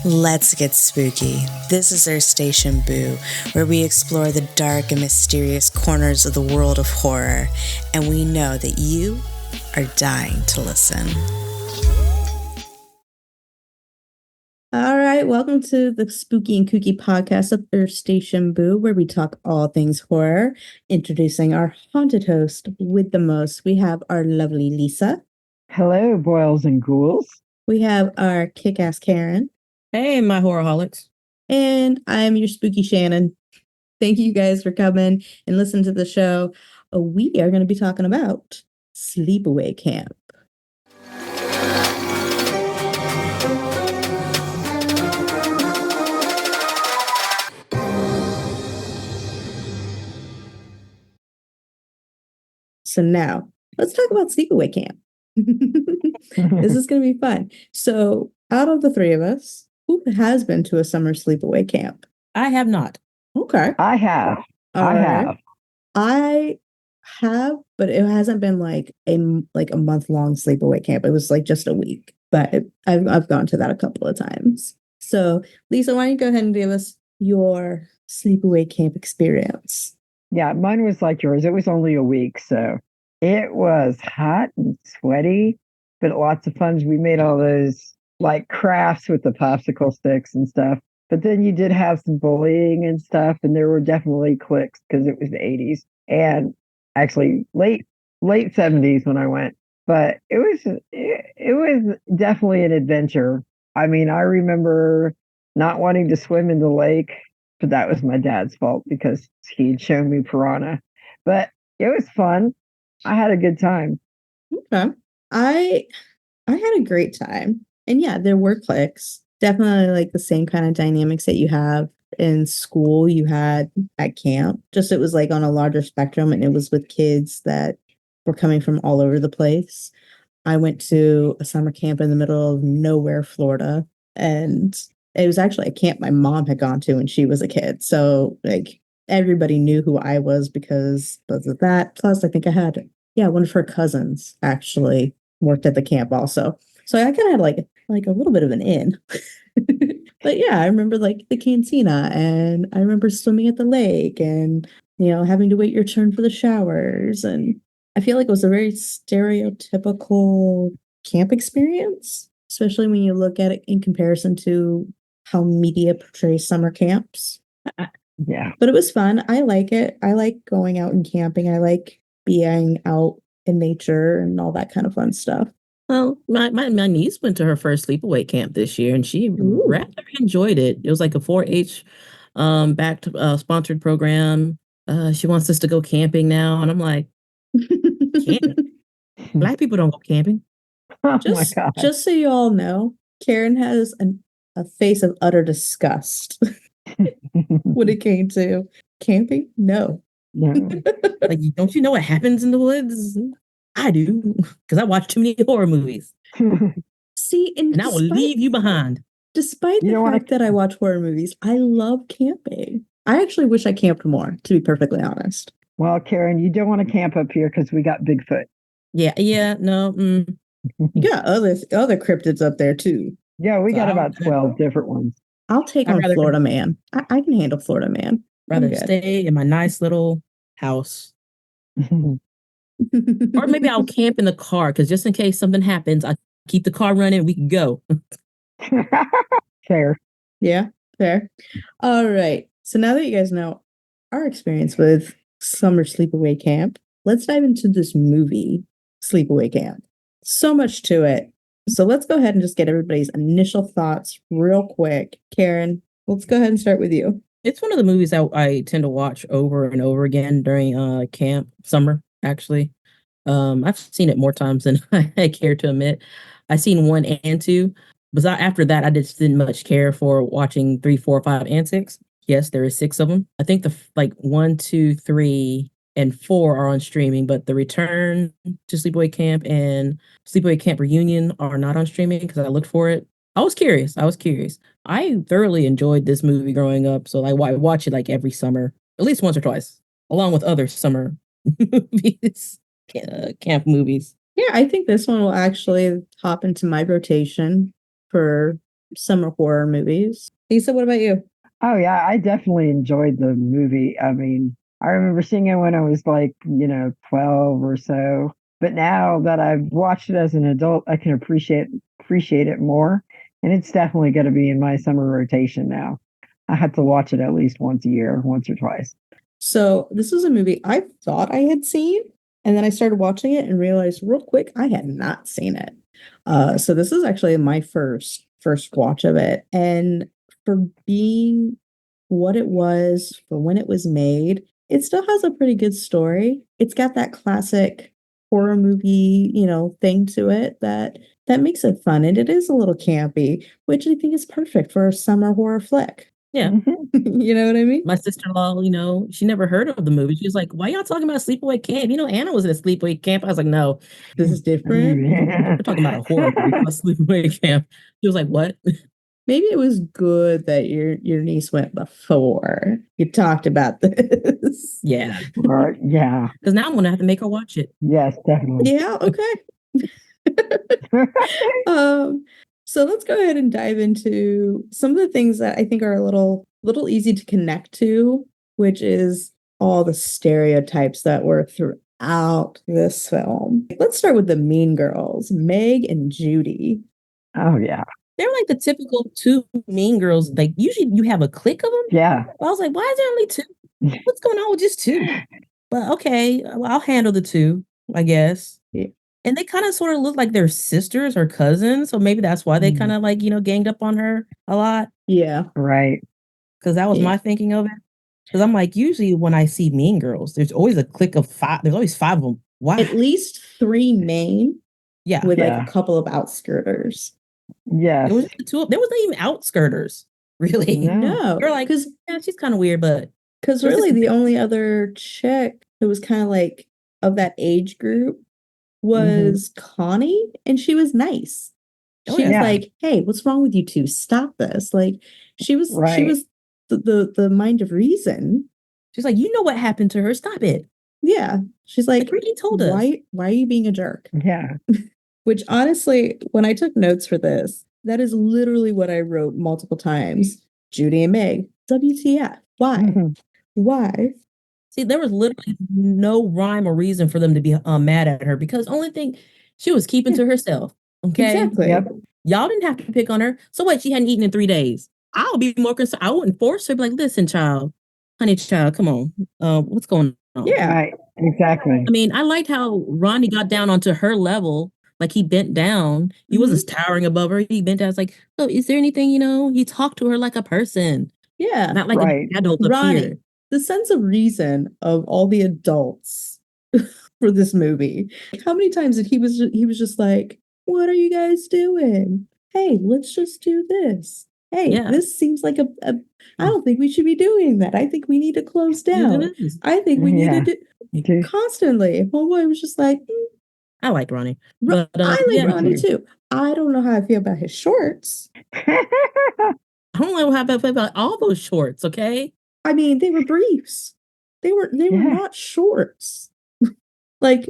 Let's get spooky. This is our station Boo, where we explore the dark and mysterious corners of the world of horror, and we know that you are dying to listen. All right, welcome to the Spooky and Kooky podcast of Earth Station Boo, where we talk all things horror. Introducing our haunted host with the most, we have our lovely Lisa. Hello, boils and ghouls. We have our kick-ass Karen. Hey, my horrorholics. And I'm your spooky Shannon. Thank you guys for coming and listening to the show. We are going to be talking about Sleepaway Camp. So now, let's talk about Sleepaway Camp. This is going to be fun. So, out of the three of us, who has been to a summer sleepaway camp? I have not. Okay. I have. I have, but it hasn't been like a month-long sleepaway camp. It was like just a week, but I've gone to that a couple of times. So, Lisa, why don't you go ahead and give us your sleepaway camp experience? Yeah, mine was like yours. It was only a week, so it was hot and sweaty, but lots of fun. We made all those like crafts with the popsicle sticks and stuff. But then you did have some bullying and stuff, and there were definitely cliques because it was the 80s and actually late 70s when I went. But it was definitely an adventure. I mean, I remember not wanting to swim in the lake, but that was my dad's fault because he'd shown me piranha. But it was fun. I had a good time. Okay. I had a great time. And yeah, there were cliques. Definitely like the same kind of dynamics that you have in school, you had at camp. Just it was like on a larger spectrum, and it was with kids that were coming from all over the place. I went to a summer camp in the middle of nowhere, Florida, and it was actually a camp my mom had gone to when she was a kid. So like everybody knew who I was because of that. Plus, I think I had one of her cousins actually worked at the camp also. So I kind of had like a little bit of an in. But yeah, I remember like the cantina, and I remember swimming at the lake, and having to wait your turn for the showers. And I feel like it was a very stereotypical camp experience, especially when you look at it in comparison to how media portrays summer camps. Yeah. But it was fun. I like it. I like going out and camping. I like being out in nature and all that kind of fun stuff. Well, my niece went to her first sleepaway camp this year, and she rather enjoyed it. It was like a 4-H backed sponsored program. She wants us to go camping now, and I'm like, camping? Black people don't go camping. Oh my God. Just so you all know, Karen has a face of utter disgust when it came to camping. No. Like, don't you know what happens in the woods? I do, because I watch too many horror movies. See, and I will leave you behind. Despite the fact that I watch horror movies, I love camping. I actually wish I camped more, to be perfectly honest. Well, Karen, you don't want to camp up here because we got Bigfoot. Yeah, no. You got other cryptids up there too. Yeah, we got about 12 different ones. I'll take on Florida Man. I can handle Florida Man. Rather stay in my nice little house. Or maybe I'll camp in the car, because just in case something happens, I keep the car running, we can go. Fair. Yeah, fair. All right. So now that you guys know our experience with summer sleepaway camp, let's dive into this movie, Sleepaway Camp. So much to it. So let's go ahead and just get everybody's initial thoughts real quick. Karen, let's go ahead and start with you. It's one of the movies I tend to watch over and over again during summer, actually. I've seen it more times than I care to admit. I've seen 1 and 2, but after that, I just didn't much care for watching 3, 4, 5, and 6. Yes, there is 6 of them. I think the 1, 2, 3, and 4 are on streaming, but The Return to Sleepaway Camp and Sleepaway Camp Reunion are not on streaming because I looked for it. I was curious. I thoroughly enjoyed this movie growing up, so I watch it like every summer, at least once or twice, along with other summer movies, camp movies. Yeah, I think this one will actually hop into my rotation for summer horror movies. Lisa, what about you? Oh yeah, I definitely enjoyed the movie. I mean, I remember seeing it when I was like, 12 or so. But now that I've watched it as an adult, I can appreciate it more. And it's definitely going to be in my summer rotation now. I have to watch it at least once a year, once or twice. So this was a movie I thought I had seen, and then I started watching it and realized real quick I had not seen it. So this is actually my first watch of it, and for being what it was for when it was made, it still has a pretty good story. It's got that classic horror movie, thing to it that makes it fun, and it is a little campy, which I think is perfect for a summer horror flick. Yeah. You know what I mean? My sister-in-law, she never heard of the movie. She was like, "Why y'all talking about Sleepaway Camp? Anna was in a Sleepaway Camp." I was like, "No, This is different. we're talking about a horror movie called Sleepaway Camp." She was like, "What?" Maybe it was good that your niece went before you talked about this. Yeah, Or, yeah. because now I'm gonna have to make her watch it. Yes, definitely. Yeah, okay. So let's go ahead and dive into some of the things that I think are a little easy to connect to, which is all the stereotypes that were throughout this film. Let's start with the mean girls, Meg and Judy. Oh yeah. They're like the typical two mean girls. Like usually you have a clique of them. Yeah. I was like, why is there only two? What's going on with just two? But okay, well, I'll handle the two, I guess. Yeah. And they kind of sort of look like they're sisters or cousins. So maybe that's why they kind of like, ganged up on her a lot. Yeah. Right. Because that was my thinking of it. Because I'm like, usually when I see mean girls, there's always a clique of five. There's always five of them. Why? At least three main. Yeah. With like a couple of outskirters. Yes. It was just the two. There wasn't even outskirters, really. No. You're like, because she's kind of weird, but. Because really the only other chick who was kind of like of that age group was Connie, and she was nice. She was like, "Hey, what's wrong with you two? Stop this!" Like, she was the mind of reason. She's like, "You know what happened to her? Stop it." Yeah, she's like, "He told us. Why are you being a jerk?" Yeah. Which honestly, when I took notes for this, that is literally what I wrote multiple times. Judy and Meg, WTF? Why? Why? See, there was literally no rhyme or reason for them to be mad at her because only thing she was keeping to herself. Okay. Exactly. Yep. Y'all didn't have to pick on her. So what? She hadn't eaten in 3 days. I'll be more concerned. I wouldn't force her. Be like, listen, honey, child, come on. What's going on? Yeah. Right. Exactly. I mean, I liked how Ronnie got down onto her level. Like he bent down. He wasn't towering above her. He bent down. It's like, oh, is there anything, he talked to her like a person. Yeah. Not like an adult Ronnie, here. The sense of reason of all the adults for this movie. How many times did he was just like, what are you guys doing? Hey, let's just do this. Hey, this seems like I don't think we should be doing that. I think we need to close down. I think we need to do constantly. Homeboy was just like, I like Ronnie. But, I like Ronnie too. I don't know how I feel about his shorts. I don't know how I feel about all those shorts, okay? I mean, they were briefs. They were not shorts. Like,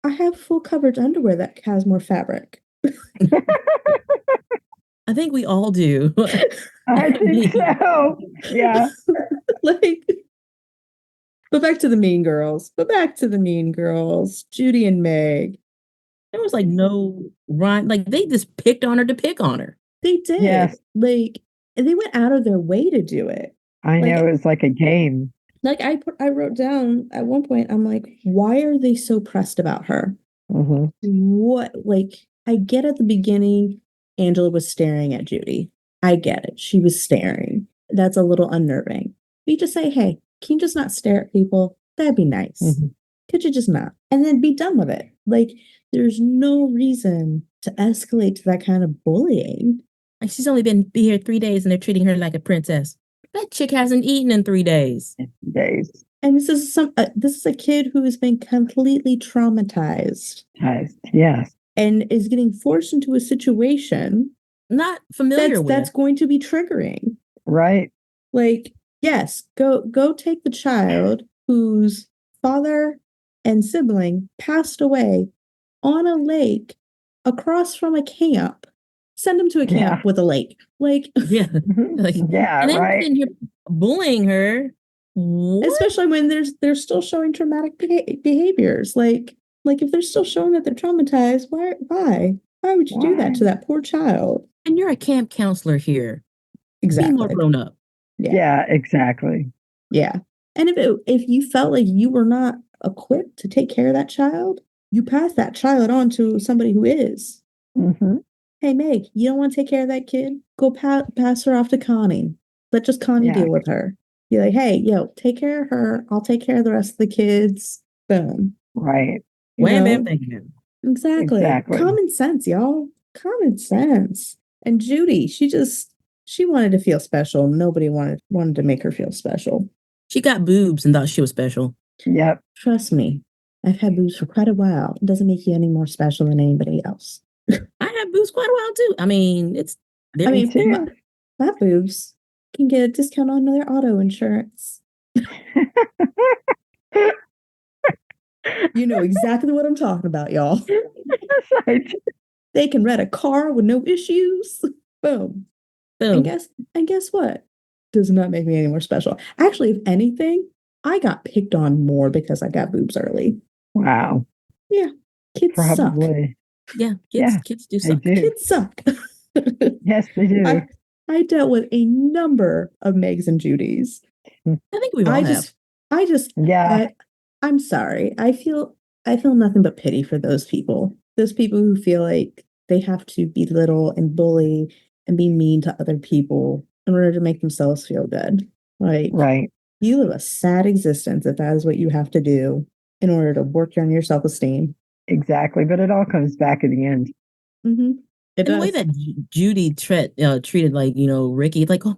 I have full coverage underwear that has more fabric. I think we all do. I think so. Yeah. But back to the mean girls. Judy and Meg. There was like no rhyme. Like they just picked on her to pick on her. They did. Yes. And they went out of their way to do it. I know, it was like a game. Like I wrote down at one point, I'm like, why are they so pressed about her? What, I get at the beginning, Angela was staring at Judy. I get it. She was staring. That's a little unnerving. You just say, hey, can you just not stare at people? That'd be nice. Could you just not? And then be done with it. There's no reason to escalate to that kind of bullying. Like she's only been here 3 days and they're treating her like a princess. That chick hasn't eaten in 3 days. And this is a kid who has been completely traumatized. Yes. And is getting forced into a situation not familiar with. That's going to be triggering. Right. Yes, go take the child whose father and sibling passed away on a lake across from a camp Send them to a camp with a lake. Like, Yeah. Like, yeah, and then right. you're bullying her. What? especially when they're still showing traumatic behaviors. Like if they're still showing that they're traumatized, why would you do that to that poor child? And you're a camp counselor here. Exactly. Be more grown up. Yeah, exactly. Yeah. And if you felt like you were not equipped to take care of that child, you pass that child on to somebody who is. Mm-hmm. Hey, Meg, you don't want to take care of that kid? Go pass her off to Connie. Let just Connie deal with her. Be like, hey, yo, take care of her. I'll take care of the rest of the kids. Boom. Right. Wham, bam, thank you. Exactly. Common sense, y'all. Common sense. And Judy, she wanted to feel special. Nobody wanted to make her feel special. She got boobs and thought she was special. Yep. Trust me, I've had boobs for quite a while. It doesn't make you any more special than anybody else. I had boobs quite a while too. I mean, my boobs can get a discount on their auto insurance. You know exactly what I'm talking about, y'all. They can rent a car with no issues. Boom. And guess what? Does not make me any more special. Actually, if anything, I got picked on more because I got boobs early. Wow. Yeah. Kids Probably. Suck. Kids do suck. Kids suck. Yes, they do. I dealt with a number of Megs and Judys. I think we all have. I'm sorry. I feel nothing but pity for those people. Those people who feel like they have to belittle and bully and be mean to other people in order to make themselves feel good. Like, right. You live a sad existence if that is what you have to do in order to work on your self-esteem. Exactly. But it all comes back at the end. Mm-hmm. The way that Judy treated, like, Ricky, like, oh,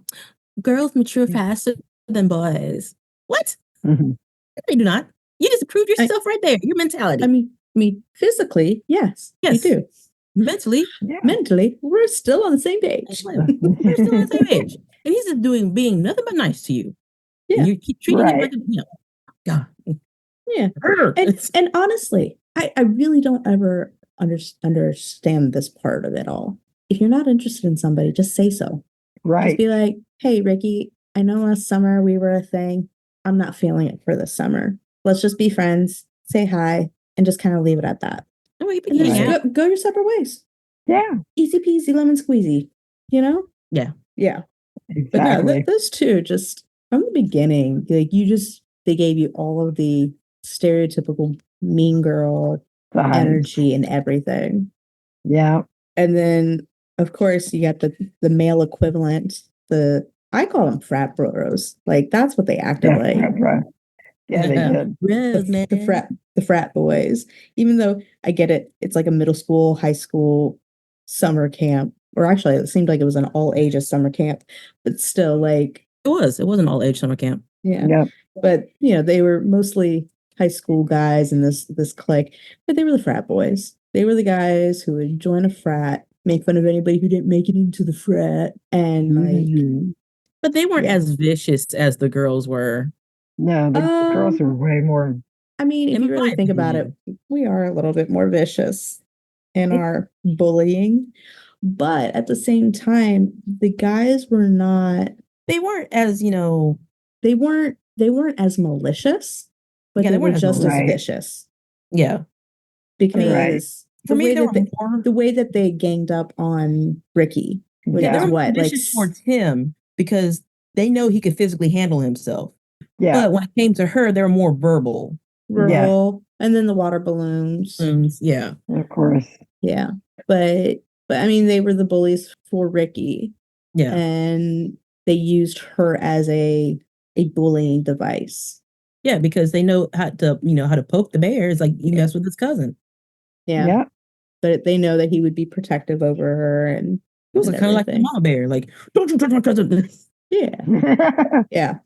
girls mature faster than boys. What? Mm-hmm. They do not. You just proved yourself right there. Your mentality. I mean, physically, yes, you do. Mentally, we're still on the same page. We're still on the same page. And he's just being nothing but nice to you. Yeah. And you keep treating him like God. Yeah. And honestly, I really don't ever understand this part of it all. If you're not interested in somebody, just say so. Right. Just be like, hey, Ricky, I know last summer we were a thing. I'm not feeling it for this summer. Let's just be friends, say hi, and just kind of leave it at that. And just go your separate ways. Yeah. Easy peasy, lemon squeezy. You know? Yeah. Yeah. Exactly. But no, those two, just from the beginning, like they gave you all of the stereotypical mean girl energy and everything. Yeah. And then, of course, you got the male equivalent. I call them frat bros. Like, that's what they acted like. Yeah, they did. The frat boys. Even though I get it, it's like a middle school, high school summer camp. Or actually, it seemed like it was an all ages summer camp. But still, like, it was an all age summer camp. Yeah. Yep. But they were mostly high school guys in this clique. But they were the frat boys. They were the guys who would join a frat, make fun of anybody who didn't make it into the frat, and But they weren't as vicious as the girls were. No, the girls are way more. I mean, if you really think about it, we are a little bit more vicious in our bullying. But at the same time, the guys were not. They weren't as, They weren't as malicious, but they were just as vicious. Yeah. Because the way that they ganged up on Ricky was vicious towards him because they know he could physically handle himself. Yeah. But when it came to her, they were more verbal. And then the water balloons. Yeah. Of course. Yeah. But I mean, they were the bullies for Ricky. Yeah. And they used her as a bullying device. Yeah, because they know how to poke the bear. It's like you mess with his cousin. Yeah. But they know that he would be protective over her, and it was kind of like the mama bear, like, don't you touch my cousin. Yeah. Yeah.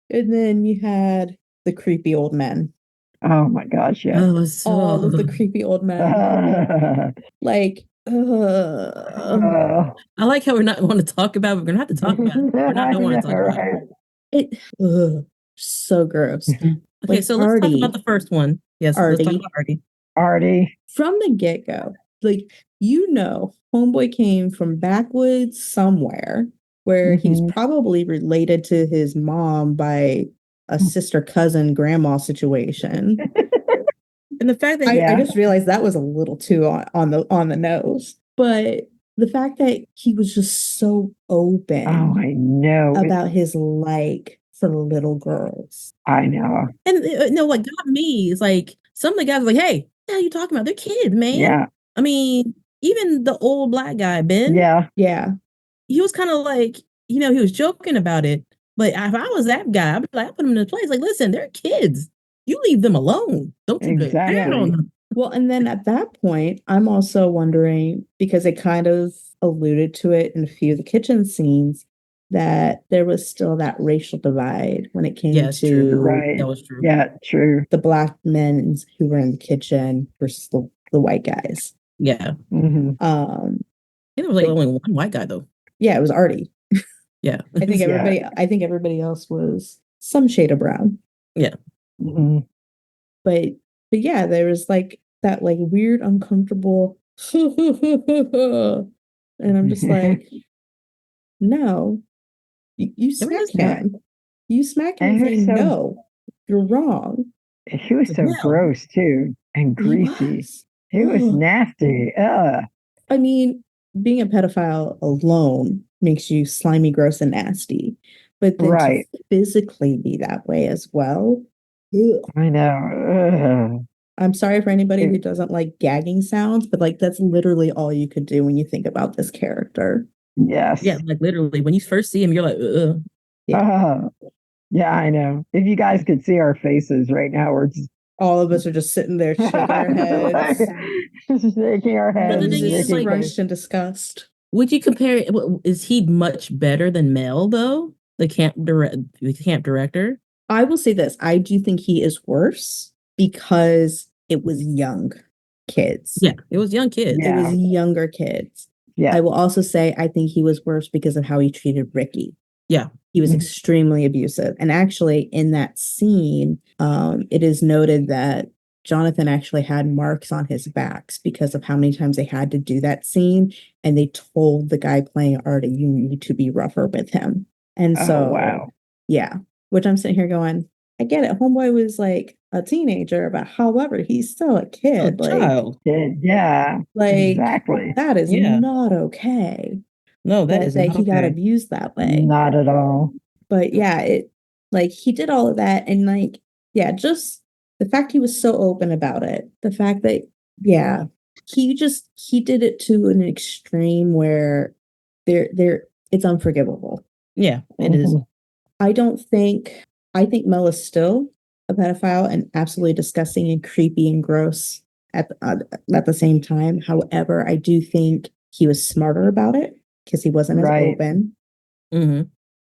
And then you had the creepy old men. Oh my gosh, yeah. All of the creepy old men. Like, I like how we're not want to talk about it. We're gonna have to talk about it. We're not want to talk about it. So gross. Okay, so let's talk about the first one. Yes, let's talk about Artie. Artie. From the get-go, like, homeboy came from backwoods somewhere where he's Mhm. probably related to his mom by a sister cousin grandma situation. And the fact that I Yeah. just realized that was a little too on the nose. But the fact that he was just so Oh, open I know. about his like for little girls. I know. and no, what got me is like some of the guys were like, "Hey, what the hell are you talking about? They're kids, man." Yeah. I mean, even the old black guy Ben, Yeah. Yeah. he was kind of like, he was joking about it. But if I was that guy, I'd be like, I put him in his place. Like, listen, they're kids. You leave them alone. Don't you put a pad Exactly. on them. Well, and then at that point, I'm also wondering because they kind of alluded to it in a few of the kitchen scenes that there was still that racial divide when it came Yes, true. to Right. That was true. Yeah, true. the black men who were in the kitchen versus the white guys. Yeah. Hmm. I think there was like only one white guy though. Yeah, it was Artie. Yeah. I think everybody else was some shade of brown. Yeah. Hmm. But yeah, there was like that like weird uncomfortable and I'm just like, no, you smack him. You smack him and say, no, you're wrong. He was so Well, gross too and He greasy. was. He was Ugh. nasty. I mean, being a pedophile alone makes you slimy, gross, and nasty. But then Right. to physically be that way as well. Ugh. I know. I'm sorry for anybody who doesn't like gagging sounds, but like that's literally all you could do when you think about this character. Yes. yeah, like literally, when you first see him, you're like, ugh. Yeah, I know. If you guys could see our faces right now, we're just All of us are just sitting there shaking our heads. shaking our heads. the thing Noses is, like, scrunched in disgust. Would you compare? Is he much better than Mel though? The camp director. I will say this. I do think he is worse because it was young kids. Yeah, it was young kids. It was younger kids. Yeah. I will also say I think he was worse because of how he treated Ricky. Yeah. He was extremely abusive. And actually in that scene, it is noted that Jonathan actually had marks on his backs because of how many times they had to do that scene. And they told the guy playing Artie, you need to be rougher with him. And so, wow. Yeah, which I'm sitting here going, I get it. Homeboy was like a teenager, but however, he's still a kid. Like, child. Yeah. like Exactly. that is Yeah. not okay. No, that is that not he got okay. abused that way. Not at all. But yeah, it like he did all of that and like, yeah, just the fact he was so open about it, the fact that, yeah, he did it to an extreme where it's unforgivable. Yeah, it is. I think Mel is still a pedophile and absolutely disgusting and creepy and gross at the same time. However, I do think he was smarter about it because he wasn't as open. Mm-hmm.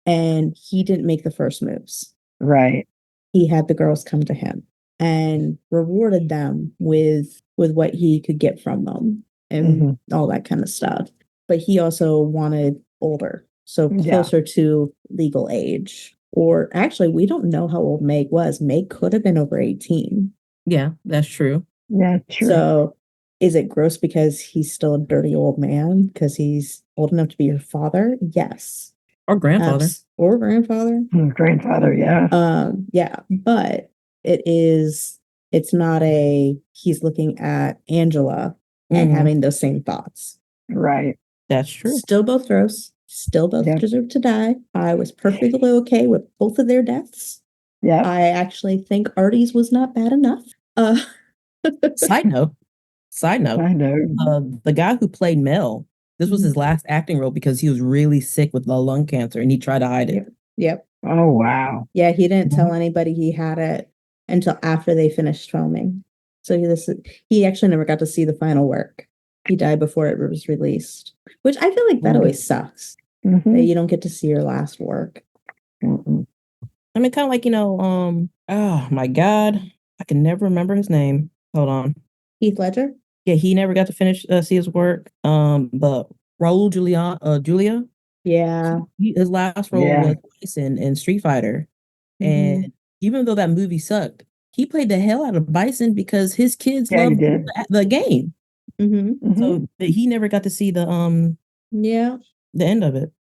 And he didn't make the first moves. Right. He had the girls come to him and rewarded them with what he could get from them and all that kind of stuff. But he also wanted older, so closer to legal age. Or actually, we don't know how old Meg was. Meg could have been over 18. Yeah, that's true. Yeah, true. So is it gross because he's still a dirty old man because he's old enough to be your father? Yes. Or grandfather. Or grandfather. Grandfather, yeah. Yeah, but it's not he's looking at Angela and having those same thoughts. Right. That's true. Still both gross. Still both deserve to die. I was perfectly okay with both of their deaths. Yeah. I actually think Artie's was not bad enough. Side note. The guy who played Mel, this was his last acting role because he was really sick with lung cancer and he tried to hide it. Yep. Oh, wow. Yeah, he didn't tell anybody he had it until after they finished filming. So he actually never got to see the final work. He died before it was released, which I feel like that always sucks. That you don't get to see your last work. I mean, kind of like, oh my God, I can never remember his name. Hold on. Heath Ledger? Yeah, he never got to finish see his work. But Raul Julia. Yeah. His last role was Bison in Street Fighter. And even though that movie sucked, he played the hell out of Bison because his kids loved the game. Mhm. So he never got to see Yeah. the end of it.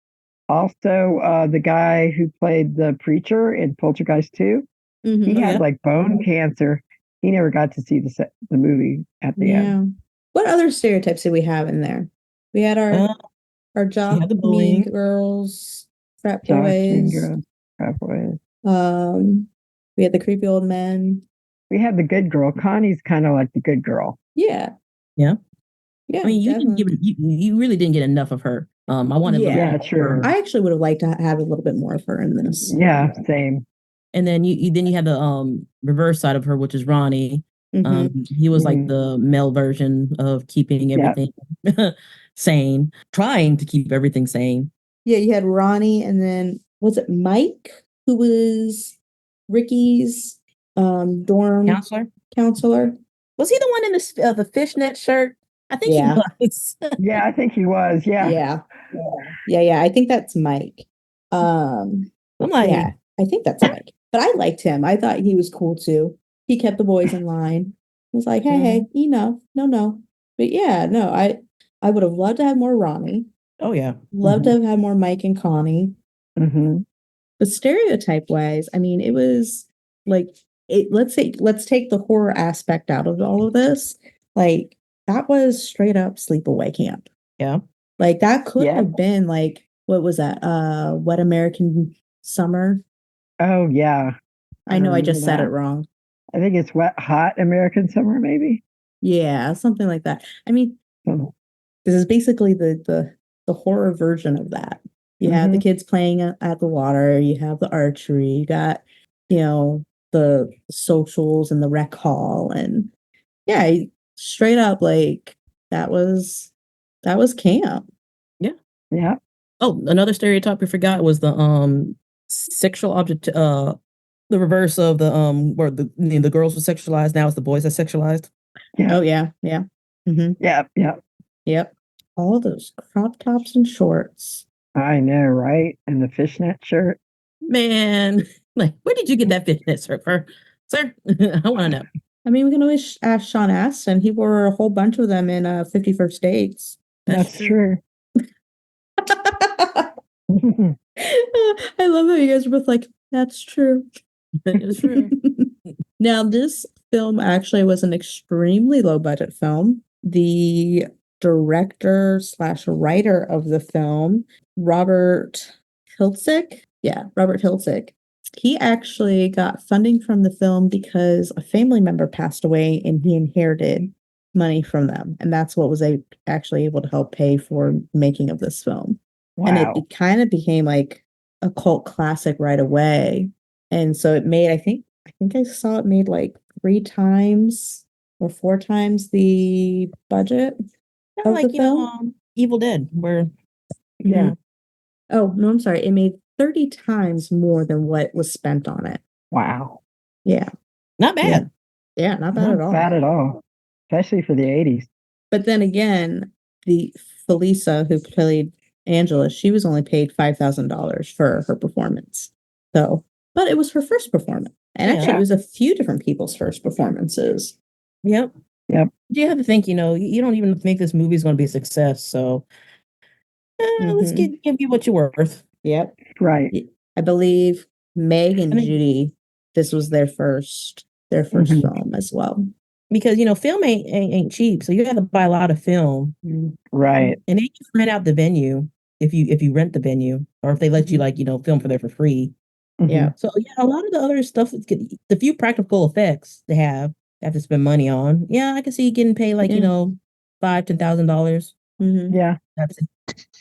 Also, the guy who played the preacher in Poltergeist 2, he Hmm. Oh had yeah. like bone cancer. He never got to see the movie at the end. Yeah. What other stereotypes did we have in there? We had Uh, our you jock had the mean bullying. girls, frat Jock boys. Finger, Boys. Um, we had the creepy old men. We had the good girl. Connie's kind of like the good girl. Yeah. Yeah. Yeah, I mean, you didn't definitely. give you really didn't get enough of her. I wanted a little Yeah. Yeah, bit more of true. her. I actually would have liked to have a little bit more of her in this. Yeah, same. And then you had the reverse side of her, which is Ronnie. Hmm. He was like Mhm. the male version of keeping Yeah, everything sane, trying to keep everything sane. Yeah, you had Ronnie, and then was it Mike, who was Ricky's dorm Counselor, counselor? was he the one in the fishnet shirt? I think he Yeah. was. yeah, I think he was. Yeah, Yeah. Yeah. I think that's Mike. Um, I'm like, yeah, I think that's Mike. But I liked him. I thought he was cool too. He kept the boys in line. Was like, hey, mhm. no. But yeah, no, I would have loved to have more Ronnie. Oh yeah, Loved to have had more Mike and Connie. hmm But stereotype wise, I mean, it was like let's take the horror aspect out of all of this. Like that was straight up sleepaway camp. yeah. Like that could yeah. have been like what was that? Wet American Summer. Oh, yeah. I I know I remember just said it that. wrong. I think it's Wet Hot American Summer, maybe. Yeah, something like that. I mean, Oh. this is basically the horror version of that. You have the hmm kids playing at the water, you have the archery, you got, you know, the socials and the rec hall and yeah, straight up like that was that was camp. Yeah. Yeah, Oh, another stereotype we forgot was the sexual object the reverse of the where the girls were sexualized, now it's the boys that sexualized. yeah, Oh yeah, yeah. Hmm. yeah, yeah. Yep. All those crop tops and shorts. I know, right? And the fishnet shirt. Man, like where did you get that fitness for? Sir? I want to know. I mean, we can always ask Sean Astin. He wore a whole bunch of them in 51st Dates. That's That's true. true. I love how you guys are both like, that's true. That is true. Now, this film actually was an extremely low budget film. The director slash writer of the film, Robert Hiltzik. Yeah, Robert Hiltzik. He actually got funding from the film because a family member passed away and he inherited money from them. And that's what was actually able to help pay for making of this film. And it Wow. kind of became like a cult classic right away. And so it made, I think I saw it made like 3 times or 4 times the budget Kind of of the like, film. Evil Dead, where Yeah. Mhm. Oh, no, I'm sorry. It made 30 times more than what was spent on it. Wow. Yeah. not Yeah. bad. Yeah, not bad Not at all. bad at all, especially for the 80s. But then again, the Felisa who played Angela, she was only paid $5,000 for her performance. So, but it was her first performance. And Yeah. actually, it was a few different people's first performances. Yep. Yep. You have to think, you don't even think this movie is going to be a success. So let's Mhm. give you what you're worth. Yep. Right. I believe Meg and I mean, Judy, this was their first Mhm. film as well. because film ain't cheap, so you have to buy a lot of film, Right. and they just rent out the venue if you rent the venue, or if they let you Mhm. film for there for free. Yeah. Mhm. So yeah, a lot of the other stuff the few practical effects they have to spend money on. Yeah, I can see getting paid like Yeah. $5,000-$10,000. Mhm. Yeah.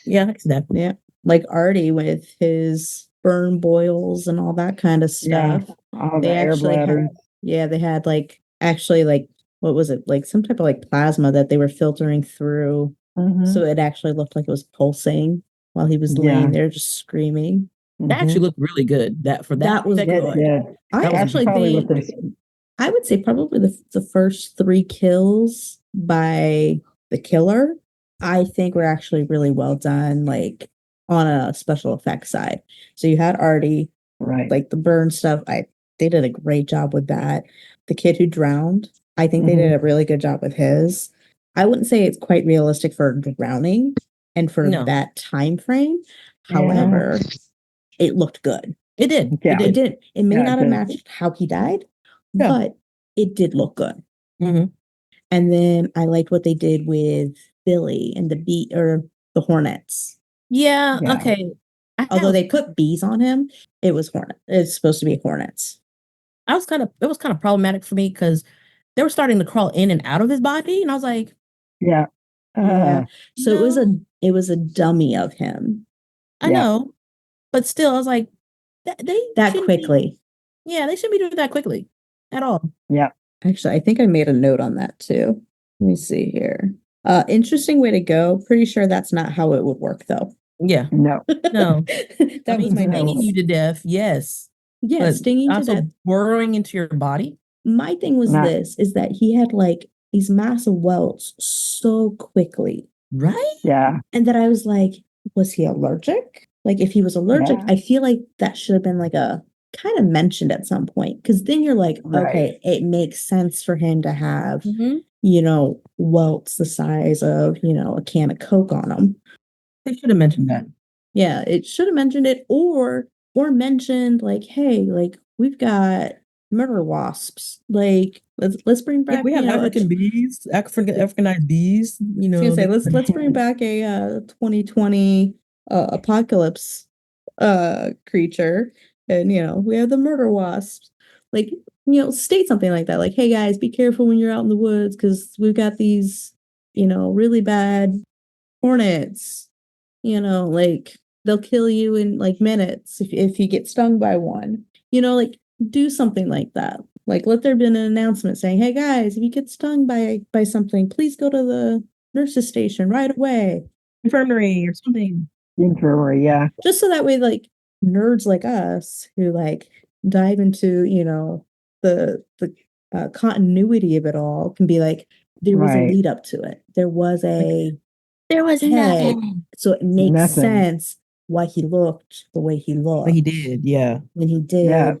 Yeah, I can see that. Yeah. Like Artie with his burn boils and all that kind of Yeah. stuff. All the They air actually bladders. they had like actually like what was it? Like some type of like plasma that they were filtering through. Mhm. So it actually looked like it was pulsing while he was Yeah. laying there just screaming. That actually Mhm. looked really good. That for that That was effect, It good. did. I that was That's actually probably what think this. I would say probably the first 3 kills by the killer, I think were actually really well done, like on a special effects side. So you had Artie, Right. like the burn stuff. They did a great job with that. The kid who drowned, I think they did Mhm. a really good job with his. I wouldn't say it's quite realistic for drowning and for No. that time frame. Yeah. However, it looked good. It did. Yeah. It did. It may Yeah, not it have did. matched how he died, Yeah. but it did look good. Mm-hmm. And then I liked what they did with Billy and the bee or the hornets. Yeah. Yeah. Okay. Although they put bees on him, it was hornet. It's supposed to be hornets. It was kind of problematic for me because they were starting to crawl in and out of his body, and I was like, Yeah. Yeah. So no. it was a dummy of him I Yeah. know, but still, I was like, they that shouldn't quickly. Yeah, they shouldn't be doing that quickly at all. Yeah. Actually, I think I made a note on that too. Let me see here. Interesting way to go. Pretty sure that's not how it would work though. Yeah. No. No. That was my stinging notes. you to death, yes. Yeah, But stinging to also death. burrowing into your body. My thing was Not- this is that he had like these massive welts so quickly. Right? Yeah. And that I was like, was he allergic? Like if he was allergic, Yeah. I feel like that should have been like a kind of mentioned at some point. Cause then you're like, Right. okay, it makes sense for him to have, Mm-hmm. welts the size of, a can of Coke on them. They should have mentioned that. Yeah, it should have mentioned it or mentioned like, hey, like we've got murder wasps. Like let's bring back, we have African bees, Africanized bees, I was gonna say let's bring back a 2020 apocalypse creature, and we have the murder wasps. Like state something like that. Like, hey guys, be careful when you're out in the woods because we've got these really bad hornets. Like they'll kill you in like minutes if you get stung by one. Like do something like that. Like let there be an announcement saying, hey guys, if you get stung by something, please go to the nurse's station right away. infirmary or something. Infirmary, yeah. Just so that way, like nerds like us who like dive into, the continuity of it all can be like, there was a Right. lead up to it. There was nothing. so it makes Nothing. sense why he looked the way he looked. But he did, yeah. When he did, Yeah.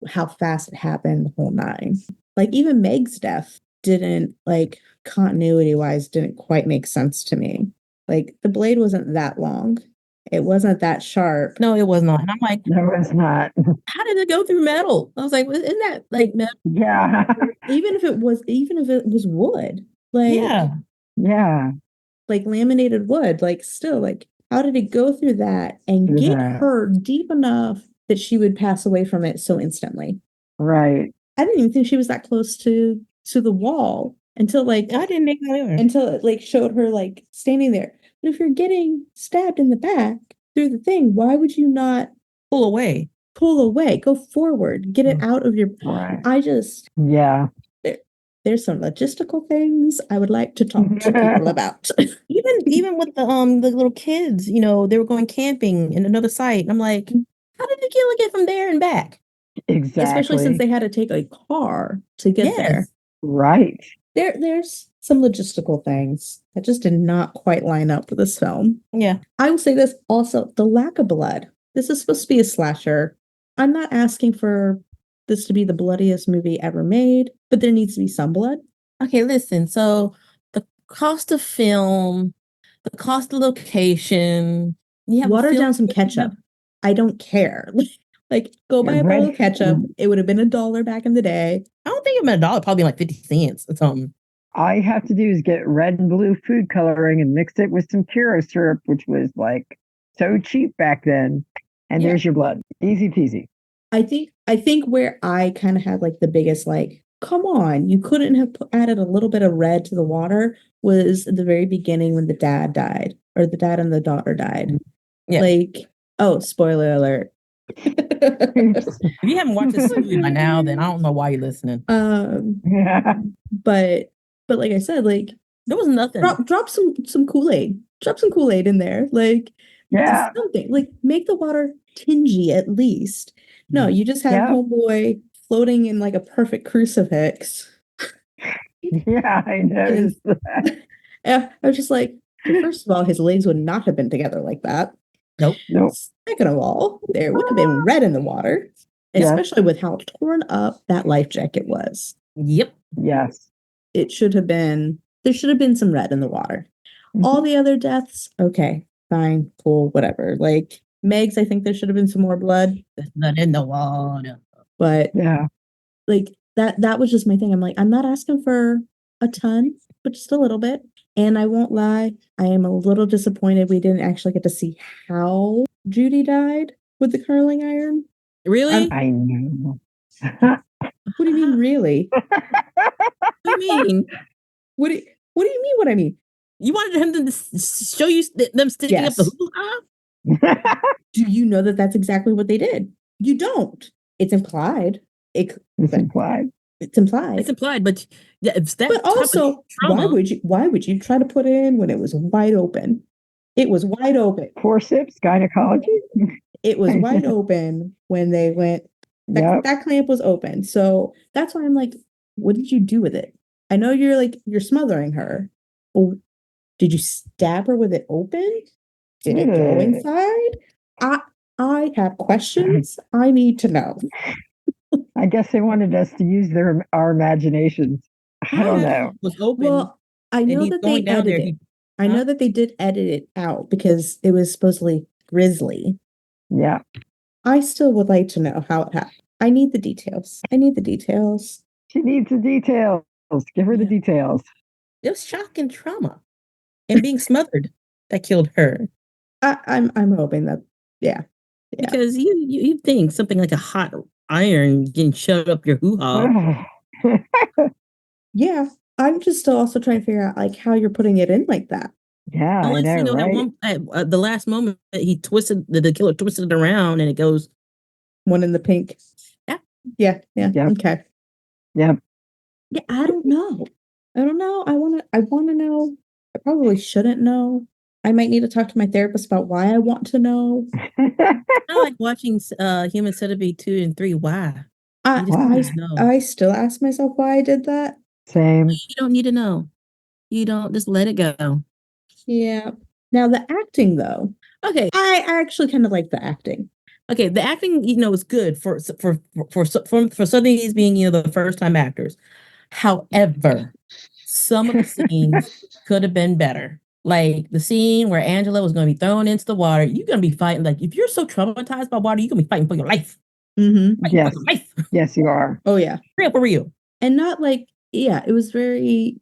how fast it happened, the whole nine. Like even Meg's death didn't like continuity wise didn't quite make sense to me. Like the blade wasn't that long. It wasn't that sharp. No, it was not. And I'm like, No, it's not. how did it go through metal? I was like, isn't that like metal? Yeah. Even if it was wood. Like Yeah. like laminated wood, like still like how did it go through that and Through get that. her deep enough that she would pass away from it so instantly? Right. I didn't even think she was that close to the wall until like I didn't make that either. until it like showed her like standing there. But if you're getting stabbed in the back through the thing, why would you not Pull away. go forward, get it out of your Right. I just Yeah. there's some logistical things I would like to talk to people about. Even with the little kids, they were going camping in another site. And I'm like, how did the killer get from there and back? Exactly. Especially since they had to take a car to get there. Right. There's some logistical things that just did not quite line up for this film. Yeah. I will say this also, the lack of blood. This is supposed to be a slasher. I'm not asking for this to be the bloodiest movie ever made, but there needs to be some blood. Okay, listen. So the cost of film, the cost of location, Water down some ketchup. I don't care. Like, go buy a bottle of ketchup. It would have been $1 back in the day. I don't think it been $1, probably like 50 cents or something. All you have to do is get red and blue food coloring and mix it with some Kiro syrup, which was like so cheap back then. And Yeah. there's your blood. Easy peasy. I think where I kind of had like the biggest like, come on, you couldn't have added a little bit of red to the water was at the very beginning when the dad died or the dad and the daughter died. Yeah. Like, oh, spoiler alert. If you haven't watched this movie by now, then I don't know why you're listening. Yeah. But like I said, like there was nothing. Drop some Kool-Aid. Drop some Kool-Aid in there. Like Yeah. something. Like make the water tingy at least. No, you just have homeboy floating in like a perfect crucifix. Yeah, I noticed that. Yeah, I was just like, first of all, his legs would not have been together like that. Nope. Second of all, there would have been red in the water, especially with how torn up that life jacket was. Yep. Yes. It should have been there should have been some red in the water. All the other deaths, okay, fine, cool, whatever. Like Meg's, I think there should have been some more blood. There's none in the water. But Yeah. like that was just my thing. I'm like, I'm not asking for a ton, but just a little bit. And I won't lie, I am a little disappointed we didn't actually get to see how Judy died with the curling iron. Really? I know. What do you mean, really? What do you mean? What do you mean what I mean? You wanted him to show you them sticking up the Yes. hoo-ha? Do you know that that's exactly what they did? You don't. It's implied. It's implied. It's implied. It's implied, but yeah, it's that. But also, trauma. why would you try to put it in when it was wide open? It was wide open. Forceps, gynecology. It was wide open when they went. That clamp was open. So that's why I'm like, what did you do with it? I know you're smothering her. Well, did you stab her with it open? Did it go inside? I have questions. I need to know. I guess they wanted us to use our imaginations. I don't know. It was open. Well, I know that they edited it. I know that they did edit it out because it was supposedly grisly. Yeah. I still would like to know how it happened. I need the details. She needs the details. Give her the details. It was shock and trauma, and being smothered that killed her. I'm hoping that Because you think something like a hot iron getting shoved up your hoo-ha. Yeah, I'm just still also trying to figure out like how you're putting it in like that. Yeah, I know, right? At the last moment, he twisted the killer twisted it around, and it goes one in the pink. Yeah. Okay. Yep. Yeah, I don't know. I want to know. I probably shouldn't know. I might need to talk to my therapist about why I want to know. I like watching Human Centipede 2 and 3. Why? I still ask myself why I did that. Same. You don't need to know. You don't, just let it go. Yeah. Now the acting though. Okay, I actually kind of like the acting. Okay, the acting, is good for some of these being, the first time actors. However, some of the scenes could have been better. Like the scene where Angela was going to be thrown into the water. You're going to be fighting. Like if you're so traumatized by water, you're going to be fighting for your life. Mm-hmm. Yes. For your life. Yes, you are. Oh yeah. Real for real. And not like, yeah, it was very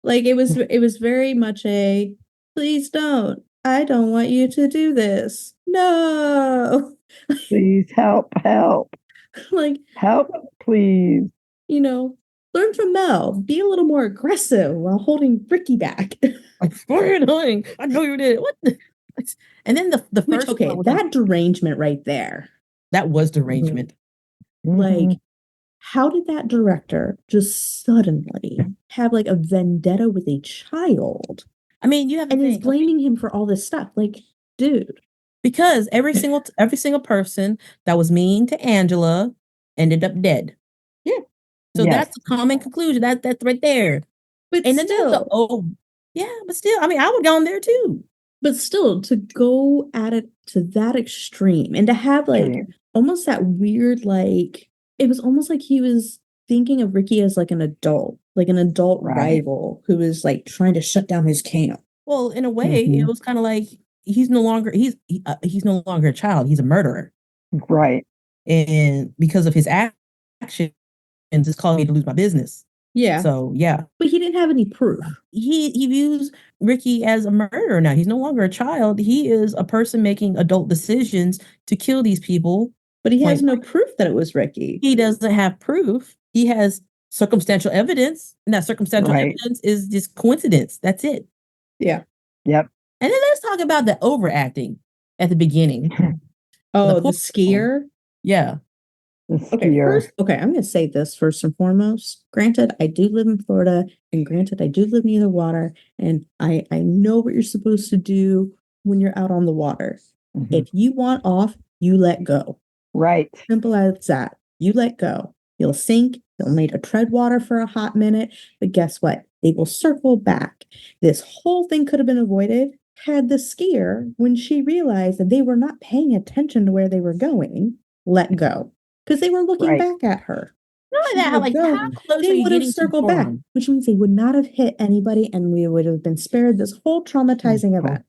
like it was very much a please don't. I don't want you to do this. No. Please help. Like help, please. Learn from Mel. Be a little more aggressive while holding Ricky back. Very annoying. I know you did. What? And then the first that derangement right there. That was derangement. Mm-hmm. Like, how did that director just suddenly have like a vendetta with a child? I mean, you have and is blaming him for all this stuff. Like, dude. Because every single person that was mean to Angela ended up dead. Yeah. So that's a common conclusion. That's right there. But and still, but still, I mean, I would go on there too. But still, to go at it to that extreme and to have like almost that weird, like it was almost like he was thinking of Ricky as like an adult rival who was like trying to shut down his camp. Well, in a way, it was kind of like he's no longer a child. He's a murderer. Right. And because of his action, and just calling me to lose my business. Yeah. So yeah. But he didn't have any proof. He views Ricky as a murderer now. He's no longer a child. He is a person making adult decisions to kill these people. But he has no proof that it was Ricky. He doesn't have proof. He has circumstantial evidence. And that circumstantial evidence is just coincidence. That's it. Yeah. Yep. And then let's talk about the overacting at the beginning. The skier? Yeah. Okay, I'm going to say this first and foremost. Granted, I do live in Florida, and granted, I do live near the water, and I know what you're supposed to do when you're out on the water. Mm-hmm. If you want off, you let go. Right. Simple as that. You let go. You'll sink. You'll need to tread water for a hot minute, but guess what? They will circle back. This whole thing could have been avoided had the skier, when she realized that they were not paying attention to where they were going, let go. Because they were looking back at her. Not She only that, would like go. how close They are you would have getting to the circled back, shoreline? which means they would not have hit anybody, and we would have been spared this whole traumatizing event.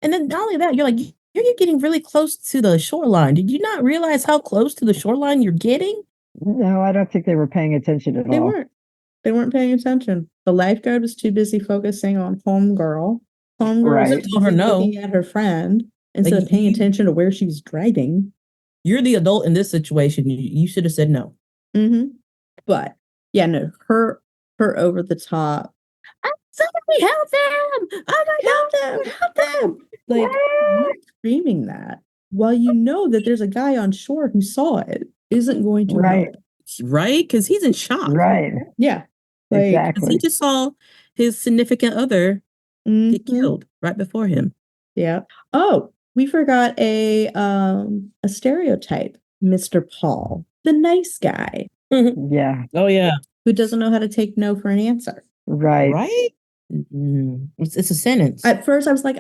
And then not only that, you're like, you're getting really close to the shoreline. Did you not realize how close to the shoreline you're getting? No, I don't think they were paying attention at They all. weren't. They weren't paying attention. The lifeguard was too busy focusing on homegirl. Homegirl was Right. too Told her busy no. looking at her friend instead Like, of paying attention to where she was driving. You're the adult in this situation. You should have said no. Mm-hmm. But yeah, no, her over the top. Somebody help them! Oh my Help them! Help them! Like you screaming that while you know that there's a guy on shore who saw it isn't going to Right. help. Right? Because he's in shock. Right. Yeah. Like, Because Exactly. he just saw his significant other get mhm. killed right before him. Yeah. Oh, we forgot a stereotype. Mr. Paul, the nice guy Yeah. Oh yeah. who doesn't know how to take no for an answer. Right. Right? It's a sentence. At first, I was like,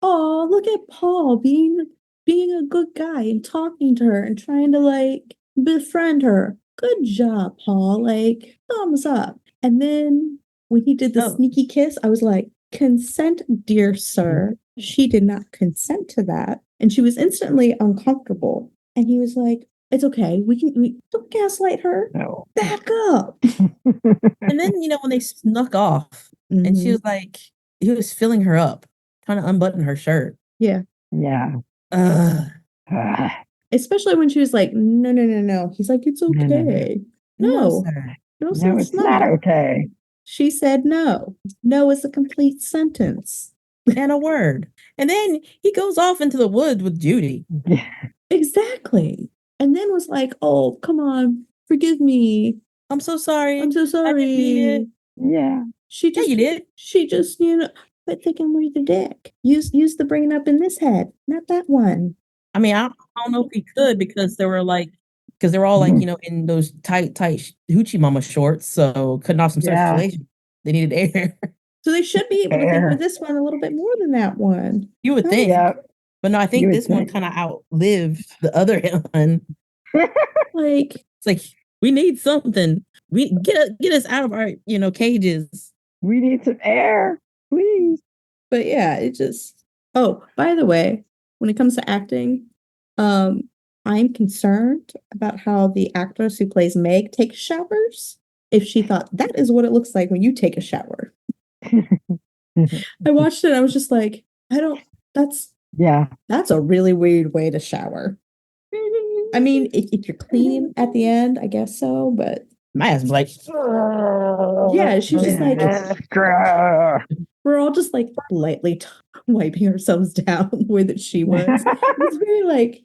oh, look at Paul being a good guy and talking to her and trying to like befriend her. Good job, Paul. Like, thumbs up. And then when he did the Oh. sneaky kiss, I was like, consent, dear sir. She did not consent to that. And she was instantly uncomfortable. And he was like, it's okay. We don't gaslight her. No. Back up. And then, when they snuck off and she was like, he was filling her up, trying to unbutton her shirt. Yeah. Yeah. Especially when she was like, no, no, no, no. He's like, it's okay. No, sir. no, No, it's not okay. She said no. No is a complete sentence. And a word. And then he goes off into the woods with Judy. Yeah. Exactly. And then was like, oh, come on, forgive me. I'm so sorry. I'm so I didn't mean sorry. it. Yeah. Yeah, you did. She just, quit thinking we're the dick. Use the bringing up in this head, not that one. I mean, I don't know if he could because they were all like, in those tight hoochie mama shorts. So cutting off some Yeah. circulation. They needed air. So they should be able to think Air. with this one a little bit more than that one. You would think. Yeah. But no, I You think would this one think. kind of outlived the other one. Like, It's like, we need something. We get us out of our, cages. We need some air, please. but yeah, it just. Oh, by the way, when it comes to acting, I'm concerned about how the actress who plays Meg takes showers. If she thought that is what it looks like when you take a shower. I watched it. I was just like, that's a really weird way to shower. I mean, if you're clean at the end, I guess so, but My ass was like, yeah, she's just like, we're all just like lightly wiping ourselves down the way that she was. It was very like